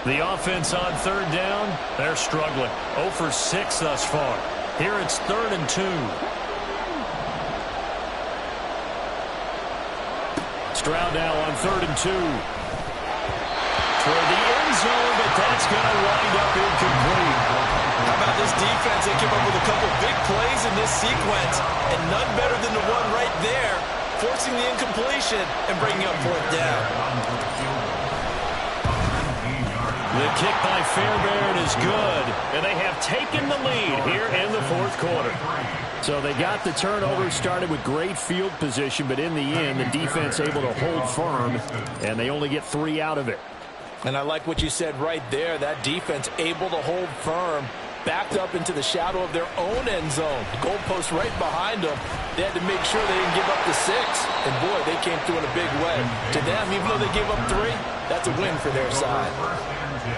The offense on 3rd down, they're struggling. 0 for 6 thus far. Here it's 3rd and 2. Stroud now on 3rd and 2. Toward the end zone, but that's going to wind up incomplete. How about this defense? They came up with a couple big plays in this sequence, and none better than the one right there, forcing the incompletion and bringing up 4th down. The kick by Fairbairn is good, and they have taken the lead here in the 4th quarter. So they got the turnover started with great field position, but in the end, the defense able to hold firm, and they only get 3 out of it. And I like what you said right there. That defense able to hold firm, backed up into the shadow of their own end zone. The goalpost right behind them. They had to make sure they didn't give up the 6. And, boy, they came through in a big way. To them, even though they gave up 3, that's a win for their side. 1st and 10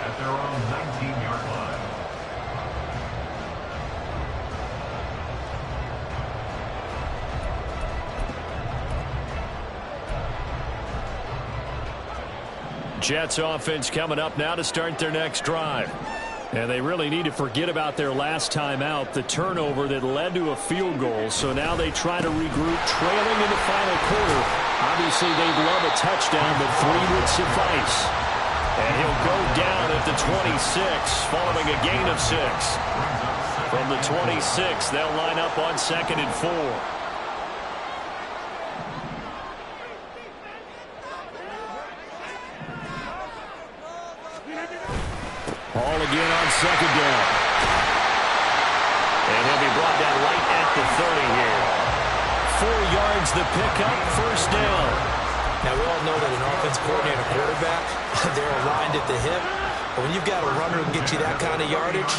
at their own 19-yard line. Jets offense coming up now to start their next drive. And they really need to forget about their last time out, the turnover that led to a field goal. So now they try to regroup, trailing in the final quarter. Obviously, they'd love a touchdown, but 3 would suffice. And he'll go down at the 26, following a gain of 6. From the 26, they'll line up on 2nd and 4. Ball again on 2nd down. And he'll be brought down right at the 30 here. 4 yards the pickup, 1st down. Now, we all know that an offense coordinator quarterback, they're aligned at the hip. But when you've got a runner who can get you that kind of yardage,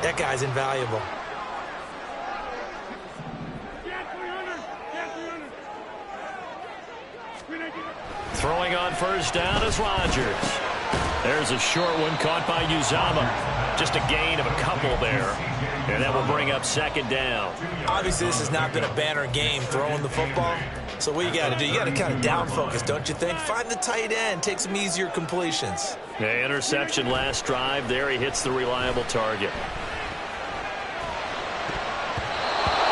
that guy's invaluable. Throwing on 1st down is Rodgers. There's a short one caught by Uzama. Just a gain of a couple there. And that will bring up 2nd down. Obviously, this has not been a banner game throwing the football. So what you got to do, you got to kind of down focus, don't you think? Find the tight end, take some easier completions. The interception last drive. There he hits the reliable target.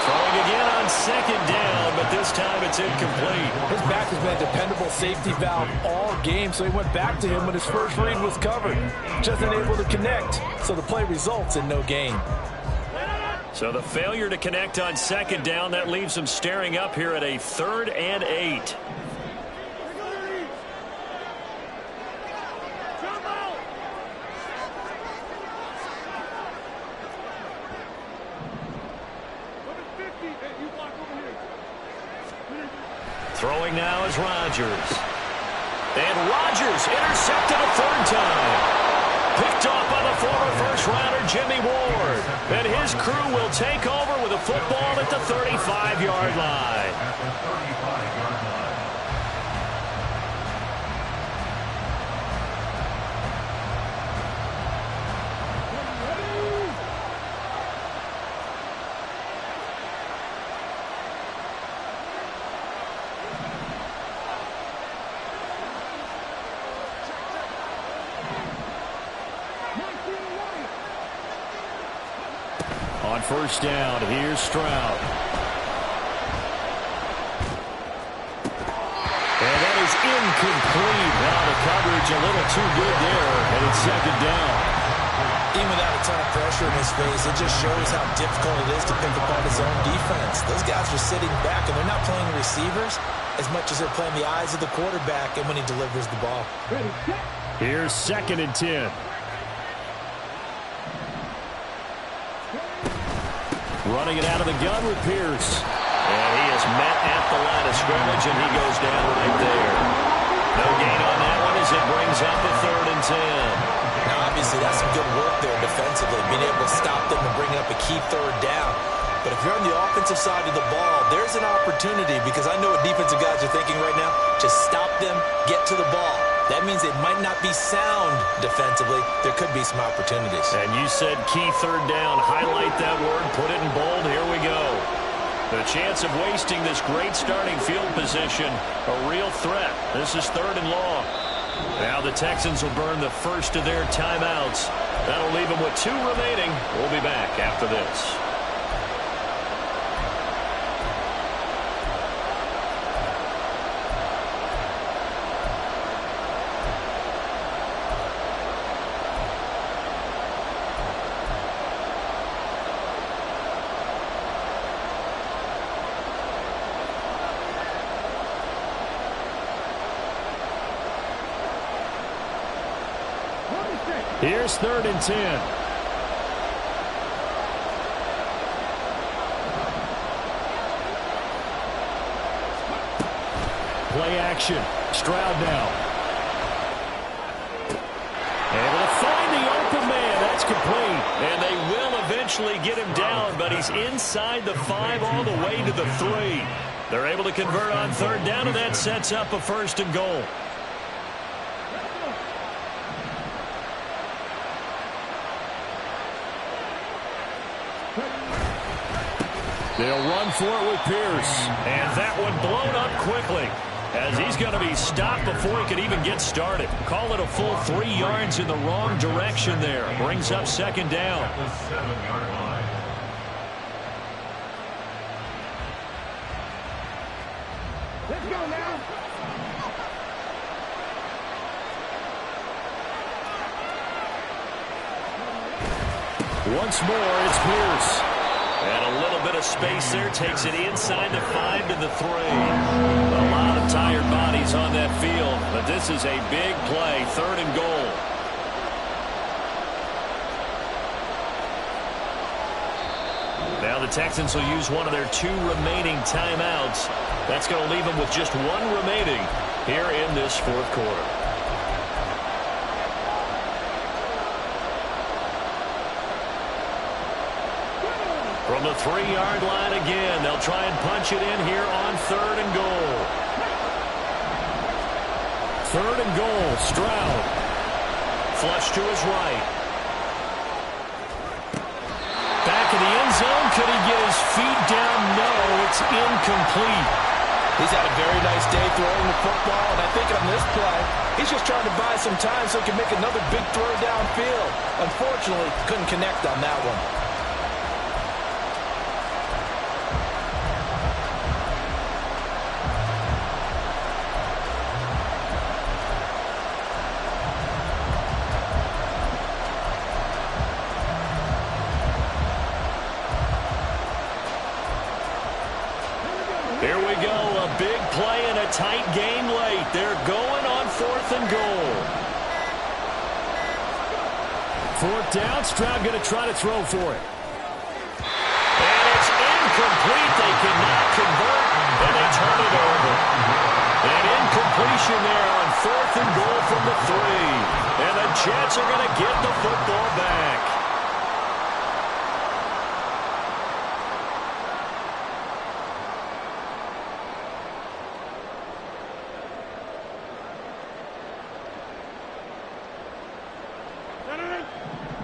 Throwing again on 2nd down, but this time it's incomplete. His back has been a dependable safety valve all game, so he went back to him when his first read was covered. Just unable to connect, so the play results in no gain. So the failure to connect on 2nd down, that leaves them staring up here at a 3rd and 8. Throwing now is Rodgers. And Rodgers intercepted a 3rd time. Picked off by the former first-rounder Jimmy Ward. And his crew will take over with a football at the 35-yard line. At the 35-yard line. On first down, here's Stroud. And that is incomplete. Now the coverage a little too good there, and it's second down. Even without a ton of pressure in his face, it just shows how difficult it is to pick apart his own defense. Those guys are sitting back, and they're not playing receivers as much as they're playing the eyes of the quarterback and when he delivers the ball. Here's 2nd and 10. Running it out of the gun with Pierce. And he is met at the line of scrimmage, and he goes down right there. No gain on that one as it brings up a 3rd and 10. Now, obviously, that's some good work there defensively, being able to stop them and bring up a key 3rd down. But if you're on the offensive side of the ball, there's an opportunity, because I know what defensive guys are thinking right now. Just stop them, get to the ball. That means they might not be sound defensively. There could be some opportunities. And you said key 3rd down. Highlight that word. Put it in bold. Here we go. The chance of wasting this great starting field position, a real threat. This is 3rd and long. Now the Texans will burn the first of their timeouts. That'll leave them with 2 remaining. We'll be back after this. Here's 3rd and 10. Play action. Stroud now. Able to find the open man. That's complete. And they will eventually get him down, but he's inside the 5 all the way to the 3. They're able to convert on 3rd down, and that sets up a 1st and goal. They'll run for it with Pierce. And that one blown up quickly, as he's going to be stopped before he could even get started. Call it a full 3 yards in the wrong direction there. Brings up 2nd down. At the 7-yard line. Let's go now. Once more, it's Pierce. And a little bit of space there takes it inside the 5 to the 3. A lot of tired bodies on that field, but this is a big play, 3rd and goal. Now the Texans will use one of their 2 remaining timeouts. That's going to leave them with just 1 remaining here in this 4th quarter. From the 3-yard line again, they'll try and punch it in here on 3rd and goal. 3rd and goal, Stroud. Flush to his right. Back in the end zone, could he get his feet down? No, it's incomplete. He's had a very nice day throwing the football, and I think on this play, he's just trying to buy some time so he can make another big throw downfield. Unfortunately, couldn't connect on that one. Here we go, a big play and a tight game late. They're going on 4th and goal. 4th down, Stroud going to try to throw for it. And it's incomplete. They cannot convert, and they turn it over. An incompletion there on 4th and goal from the 3. And the Jets are going to get the football back.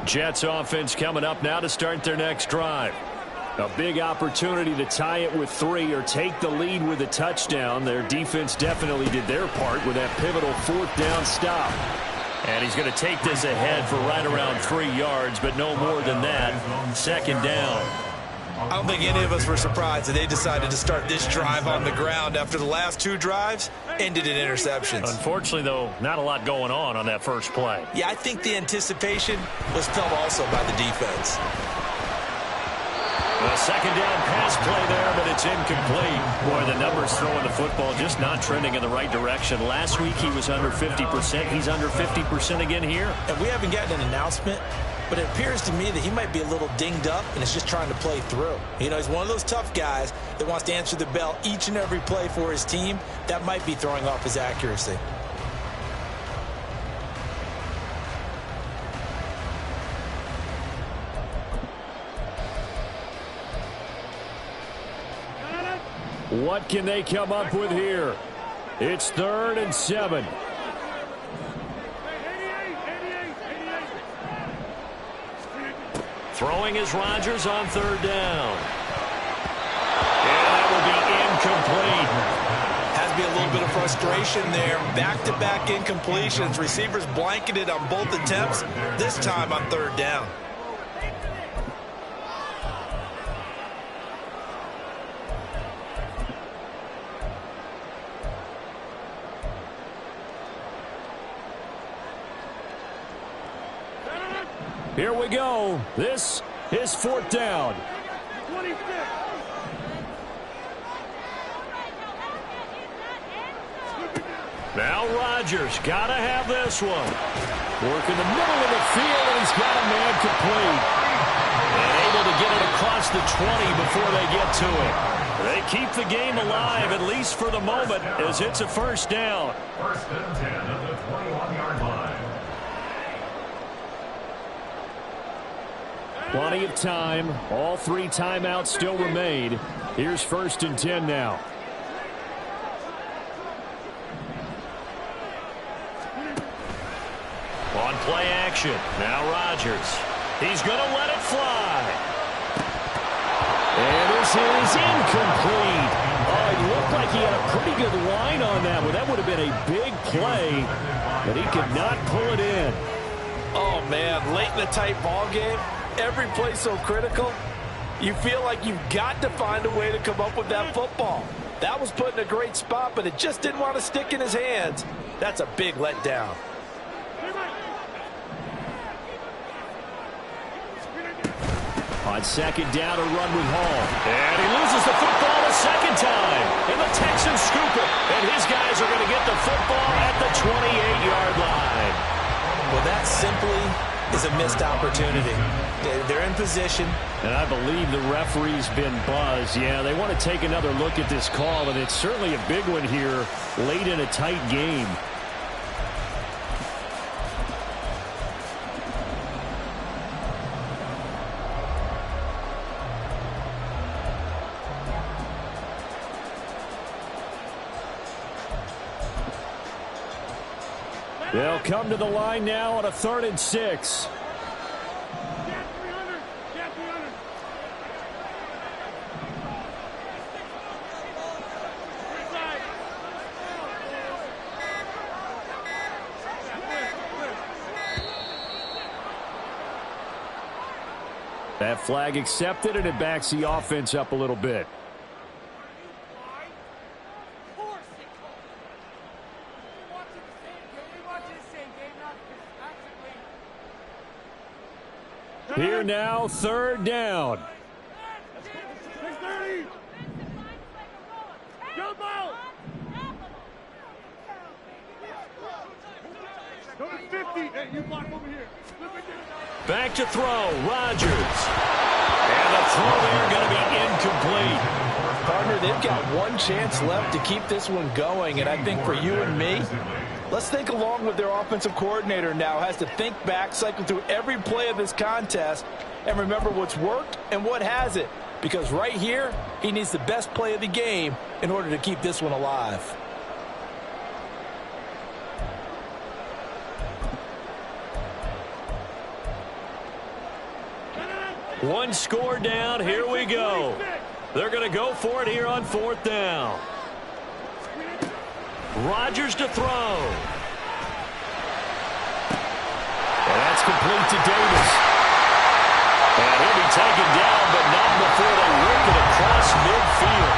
Jets offense coming up now to start their next drive. A big opportunity to tie it with 3 or take the lead with a touchdown. Their defense definitely did their part with that pivotal 4th down stop. And he's going to take this ahead for right around 3 yards, but no more than that. 2nd down. I don't think any of us were surprised that they decided to start this drive on the ground after the last 2 drives ended in interceptions. Unfortunately, though, not a lot going on that first play. Yeah, I think the anticipation was felt also by the defense. A second down pass play there, but it's incomplete. Boy, the numbers throwing the football just not trending in the right direction. Last week he was under 50%. He's under 50% again here. And we haven't gotten an announcement, but it appears to me that he might be a little dinged up and is just trying to play through. You know, he's one of those tough guys that wants to answer the bell each and every play for his team. That might be throwing off his accuracy. What can they come up with here? It's 3rd and 7. Throwing is Rodgers on 3rd down. And that will be incomplete. Has to be a little bit of frustration there. Back-to-back incompletions. Receivers blanketed on both attempts, this time on 3rd down. Here we go. This is 4th down. 26. Now Rodgers got to have this one. Working the middle of the field, and he's got a man complete. And able to get it across the 20 before they get to it. They keep the game alive, at least for the moment, as it's a 1st down. 1st and 10 at the 21-yard line. Plenty of time. All 3 timeouts still remain. Here's 1st and 10 now. On play action. Now Rodgers. He's going to let it fly. And this is incomplete. Oh, it looked like he had a pretty good line on that one. That would have been a big play, but he could not pull it in. Oh, man, late in the tight ball game. Every play so critical, you feel like you've got to find a way to come up with that football. That was put in a great spot, but it just didn't want to stick in his hands. That's a big letdown. On 2nd down, a run with Hall. And he loses the football a 2nd time. And the Texans scoop it. And his guys are going to get the football at the 28-yard line. Well, that simply is a missed opportunity. They're in position. And I believe the referee's been buzzed. Yeah, they want to take another look at this call, and it's certainly a big one here late in a tight game. They'll come to the line now on a 3rd and 6. That flag accepted, and it backs the offense up a little bit. Here now, 3rd down. 630. Jump out. Go to 50. Hey, you block over here. Back to throw, Rodgers. And the throw there going to be incomplete. Partner, they've got one chance left to keep this one going, and I think for you and me, let's think along with their offensive coordinator now. Has to think back, cycle through every play of this contest, and remember what's worked and what hasn't. Because right here, he needs the best play of the game in order to keep this one alive. One score down. Here we go. They're going to go for it here on 4th down. Rodgers to throw. And that's complete to Davis. And he'll be taken down, but not before they field.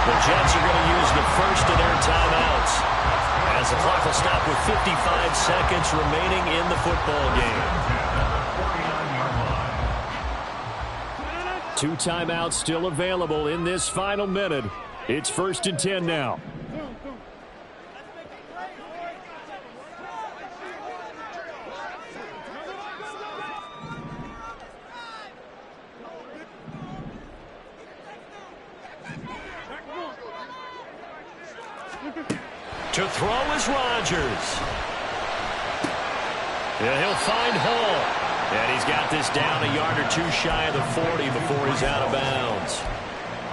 The Jets are going to use the first of their timeouts, as the clock will stop with 55 seconds remaining in the football game. 2 timeouts still available in this final minute. It's 1st and 10 now. To throw is Rodgers. Yeah, he'll find Hall. And he's got this down a yard or 2 shy of the 40 before he's out of bounds.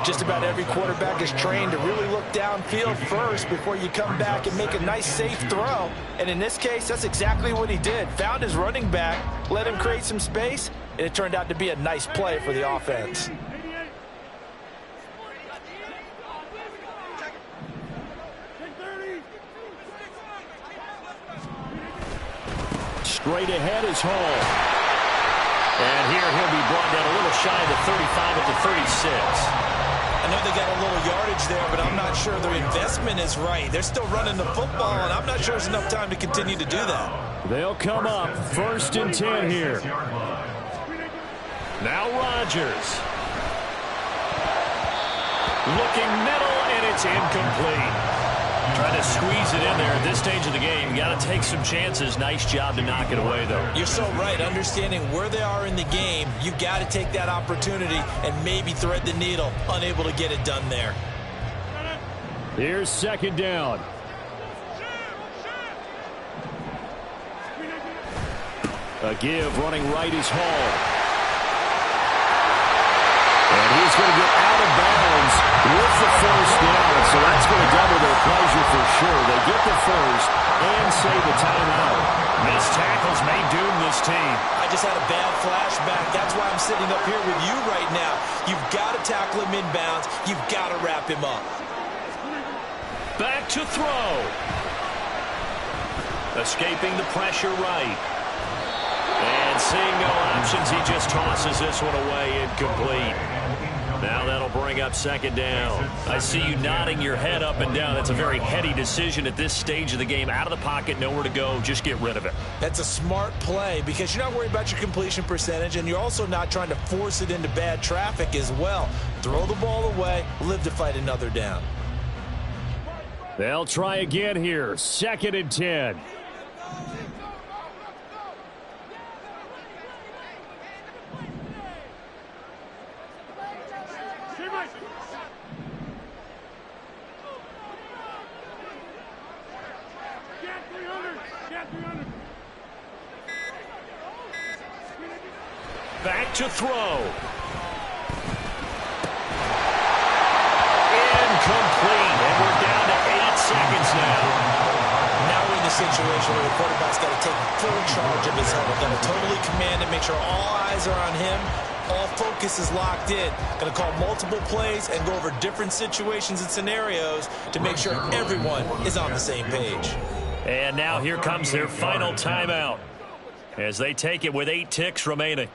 Just about every quarterback is trained to really look downfield first before you come back and make a nice, safe throw. And in this case, that's exactly what he did. Found his running back, let him create some space, and it turned out to be a nice play for the offense. Straight ahead is Hall. And here he'll be brought down a little shy of the 35 at the 36. I know they got a little yardage there, but I'm not sure their investment is right. They're still running the football, and I'm not sure there's enough time to continue to do that. They'll come up 1st and 10 here. Now Rodgers. Looking middle, and it's incomplete. Trying to squeeze it in there at this stage of the game. You got to take some chances. Nice job to knock it away, though. You're so right. Understanding where they are in the game, you got to take that opportunity and maybe thread the needle. Unable to get it done there. Here's 2nd down. A give running right is Hall. And he's going to get out of bounds with the 1st down. So that's going to double their pleasure for sure. They get the 1st and save the timeout. Missed tackles may doom this team. I just had a bad flashback. That's why I'm sitting up here with you right now. You've got to tackle him inbounds. You've got to wrap him up. Back to throw. Escaping the pressure right. And seeing no options, he just tosses this one away incomplete. Now that'll bring up 2nd down. I see you nodding your head up and down. That's a very heady decision at this stage of the game. Out of the pocket, nowhere to go. Just get rid of it. That's a smart play because you're not worried about your completion percentage, and you're also not trying to force it into bad traffic as well. Throw the ball away, live to fight another down. They'll try again here. 2nd and 10. Back to throw. Incomplete. And we're down to 8 seconds now. Now we're in the situation where the quarterback's got to take full charge of his health. Got to totally command it, make sure all eyes are on him. All focus is locked in. Going to call multiple plays and go over different situations and scenarios to make sure everyone is on the same page. And now here comes their final timeout as they take it with 8 ticks remaining.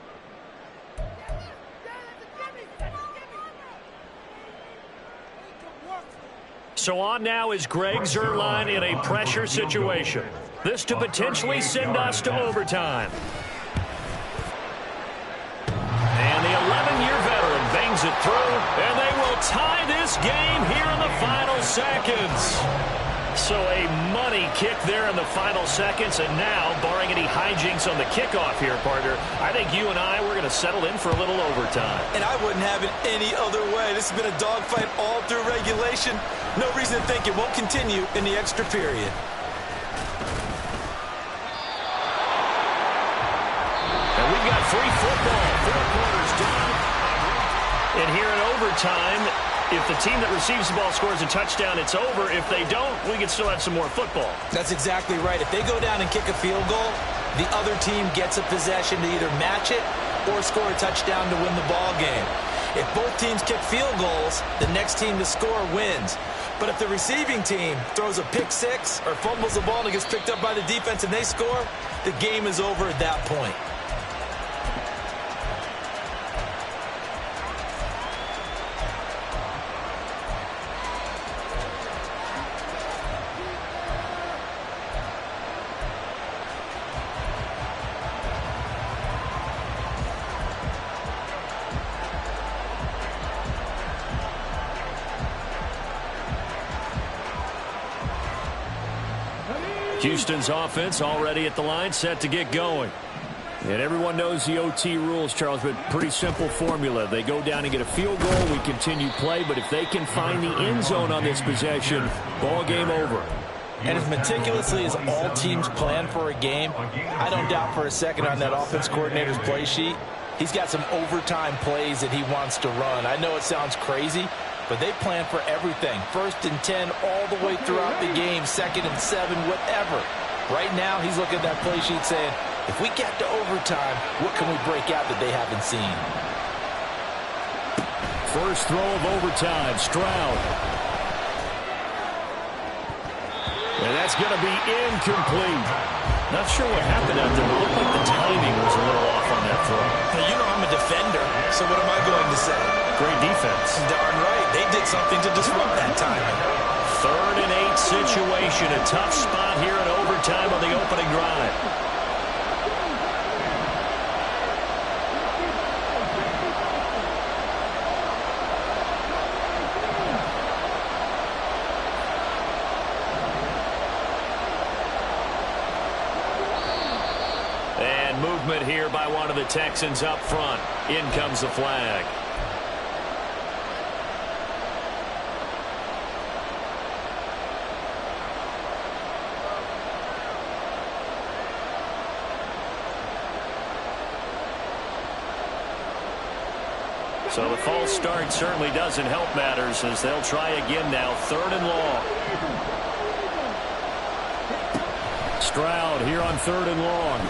So on now is Greg Zuerlein in a pressure situation. This to potentially send us to overtime. And the 11-year veteran bangs it through, and they will tie this game here in the final seconds. So a money kick there in the final seconds, and now, barring any hijinks on the kickoff here, partner, I think you and I, we're going to settle in for a little overtime. And I wouldn't have it any other way. This has been a dogfight all through regulation. No reason to think it won't continue in the extra period. And we've got free football. 4 quarters done. And here in overtime, if the team that receives the ball scores a touchdown, it's over. If they don't, we can still have some more football. That's exactly right. If they go down and kick a field goal, the other team gets a possession to either match it or score a touchdown to win the ball game. If both teams kick field goals, the next team to score wins. But if the receiving team throws a pick six or fumbles the ball and it gets picked up by the defense and they score, the game is over at that point. Houston's offense already at the line, set to get going. And everyone knows the OT rules, Charles, but pretty simple formula. They go down and get a field goal, we continue play, but if they can find the end zone on this possession, ball game over. And as meticulously as all teams plan for a game, I don't doubt for a second on that offense coordinator's play sheet, he's got some overtime plays that he wants to run. I know it sounds crazy, but they plan for everything. 1st and 10 all the way throughout the game, 2nd and 7, whatever. Right now, he's looking at that play sheet saying, if we get to overtime, what can we break out that they haven't seen? First throw of overtime, Stroud. And that's going to be incomplete. Not sure what happened out there, but it looked like the timing was a little off on that throw. Now, you know I'm a defender, so what am I going to say? Great defense. Darn right. They did something to disrupt that timing. 3rd and 8 situation. A tough spot here in overtime on the opening drive. And movement here by one of the Texans up front. In comes the flag. So the false start certainly doesn't help matters as they'll try again now. 3rd and long. Stroud here on 3rd and long.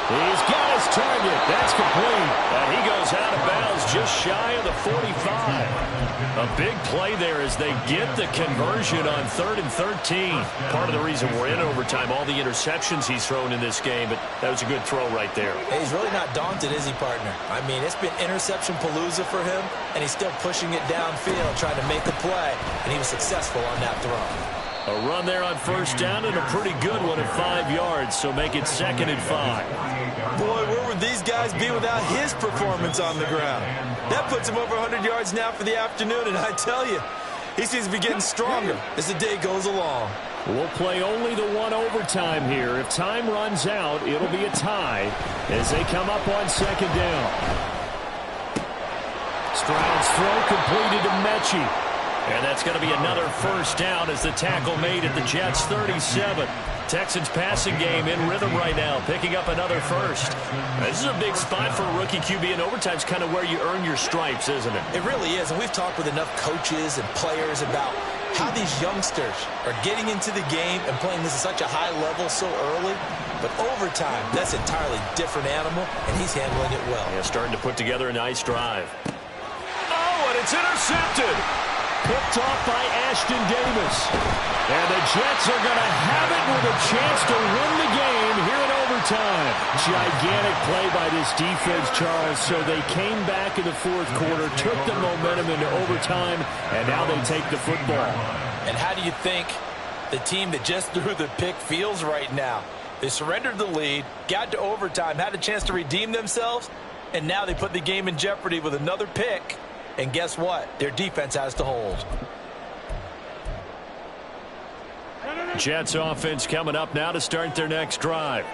He's got his target. That's complete. And he goes out of bounds just shy of the 45. A big play there as they get the conversion on 3rd and 13. Part of the reason we're in overtime, all the interceptions he's thrown in this game, but that was a good throw right there. Hey, he's really not daunted, is he, partner? I mean, it's been interception palooza for him, and he's still pushing it downfield, trying to make a play, and he was successful on that throw. A run there on 1st down and a pretty good one at 5 yards, so make it 2nd and 5. Boy, where would these guys be without his performance on the ground? That puts him over 100 yards now for the afternoon, and I tell you, he seems to be getting stronger as the day goes along. We'll play only the one overtime here. If time runs out, it'll be a tie as they come up on 2nd down. Stroud's throw completed to Mechie. And that's going to be another 1st down as the tackle made at the Jets' 37. Texans passing game in rhythm right now, picking up another 1st. This is a big spot for a rookie QB, and overtime's kind of where you earn your stripes, isn't it? It really is, and we've talked with enough coaches and players about how these youngsters are getting into the game and playing this at such a high level so early. But overtime, that's an entirely different animal, and he's handling it well. Yeah, starting to put together a nice drive. Oh, and it's intercepted. Picked off by Ashton Davis. And the Jets are going to have it with a chance to win the game here in overtime. Gigantic play by this defense, Charles. So they came back in the 4th quarter, took the momentum into overtime, and now they take the football. And how do you think the team that just threw the pick feels right now? They surrendered the lead, got to overtime, had a chance to redeem themselves, and now they put the game in jeopardy with another pick. And guess what? Their defense has to hold. Jets offense coming up now to start their next drive.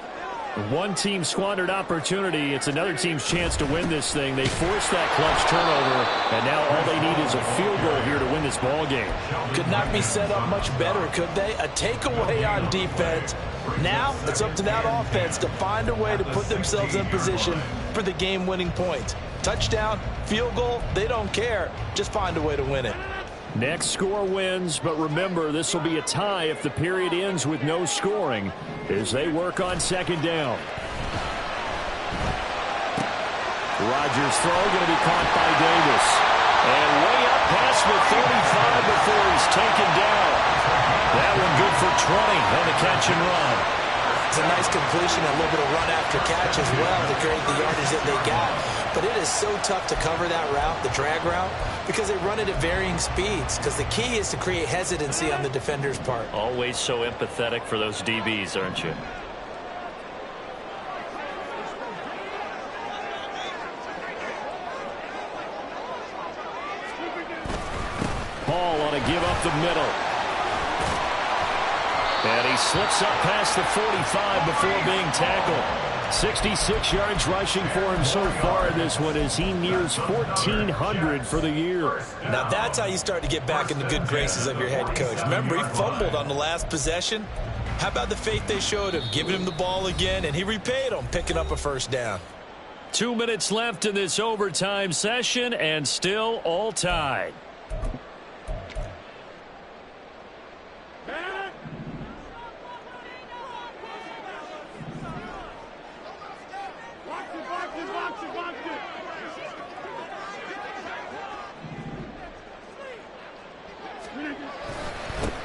One team squandered opportunity. It's another team's chance to win this thing. They forced that clutch turnover, and now all they need is a field goal here to win this ball game. Could not be set up much better, could they? A takeaway on defense. Now it's up to that offense to find a way to put themselves in position for the game-winning points. Touchdown, field goal, they don't care. Just find a way to win it. Next score wins, but remember, this will be a tie if the period ends with no scoring as they work on 2nd down. Rodgers' throw going to be caught by Davis. And way up past the 35 before he's taken down. That one good for 20 on the catch and run. It's a nice completion, a little bit of run after catch as well to create the yardage that they got. But it is so tough to cover that route, the drag route, because they run it at varying speeds. Because the key is to create hesitancy on the defender's part. Always so empathetic for those DBs, aren't you? Ball on a give up the middle. And he slips up past the 45 before being tackled. 66 yards rushing for him so far in this one as he nears 1,400 for the year. Now that's how you start to get back in the good graces of your head coach. Remember, he fumbled on the last possession. How about the faith they showed him, giving him the ball again, and he repaid them, picking up a first down. 2 minutes left in this overtime session, and still all tied.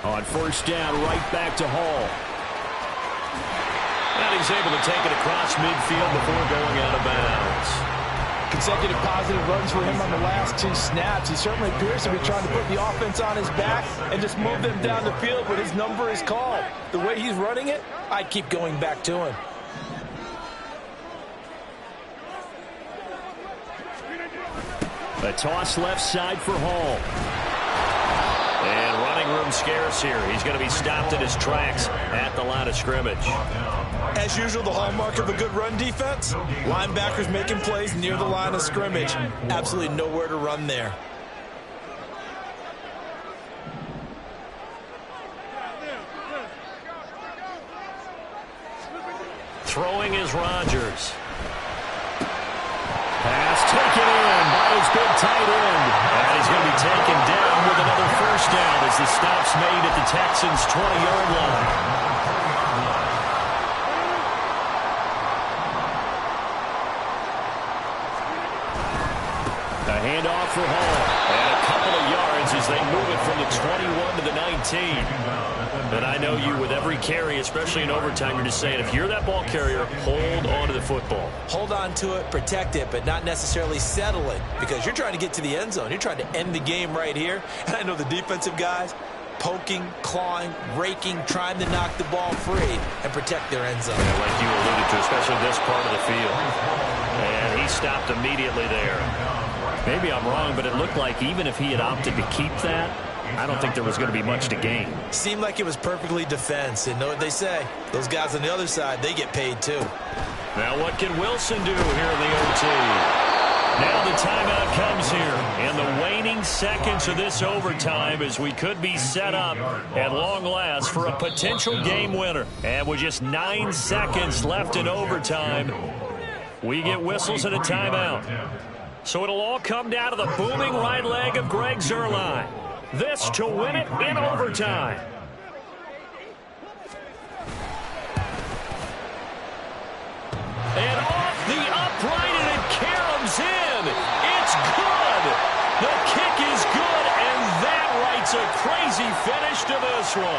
On first down, right back to Hall. And he's able to take it across midfield before going out of bounds. Consecutive positive runs for him on the last 2 snaps. He certainly appears to be trying to put the offense on his back and just move them down the field, but his number is called. The way he's running it, I keep going back to him. A toss left side for Hall. And running room scarce here. He's going to be stopped in his tracks at the line of scrimmage. As usual, the hallmark of a good run defense, linebackers making plays near the line of scrimmage. Absolutely nowhere to run there. Throwing is Rodgers. Pass taken in by his big tight end. And he's going to be taken down with another first down as the stop's made at the Texans' 20-yard line. A handoff for Hall. And a couple of yards as they move it from the 21 to the 19. And I know you, with every carry, especially in overtime, you're just saying, if you're that ball carrier, hold on to the football. Hold on to it, protect it, but not necessarily settle it, because you're trying to get to the end zone. You're trying to end the game right here. And I know the defensive guys poking, clawing, raking, trying to knock the ball free and protect their end zone. Yeah, like you alluded to, especially this part of the field. And he stopped immediately there. Maybe I'm wrong, but it looked like even if he had opted to keep that, I don't think there was going to be much to gain. Seemed like it was perfectly defense. And know what they say? Those guys on the other side, they get paid too. Now what can Wilson do here in the OT? Now the timeout comes here in the waning seconds of this overtime as we could be set up at long last for a potential game winner. And with just 9 seconds left in overtime, we get whistles and a timeout. So it'll all come down to the booming right leg of Greg Zuerlein. This to win it in overtime. And off the upright, and it caroms in. It's good. The kick is good, and that writes a crazy finish to this one.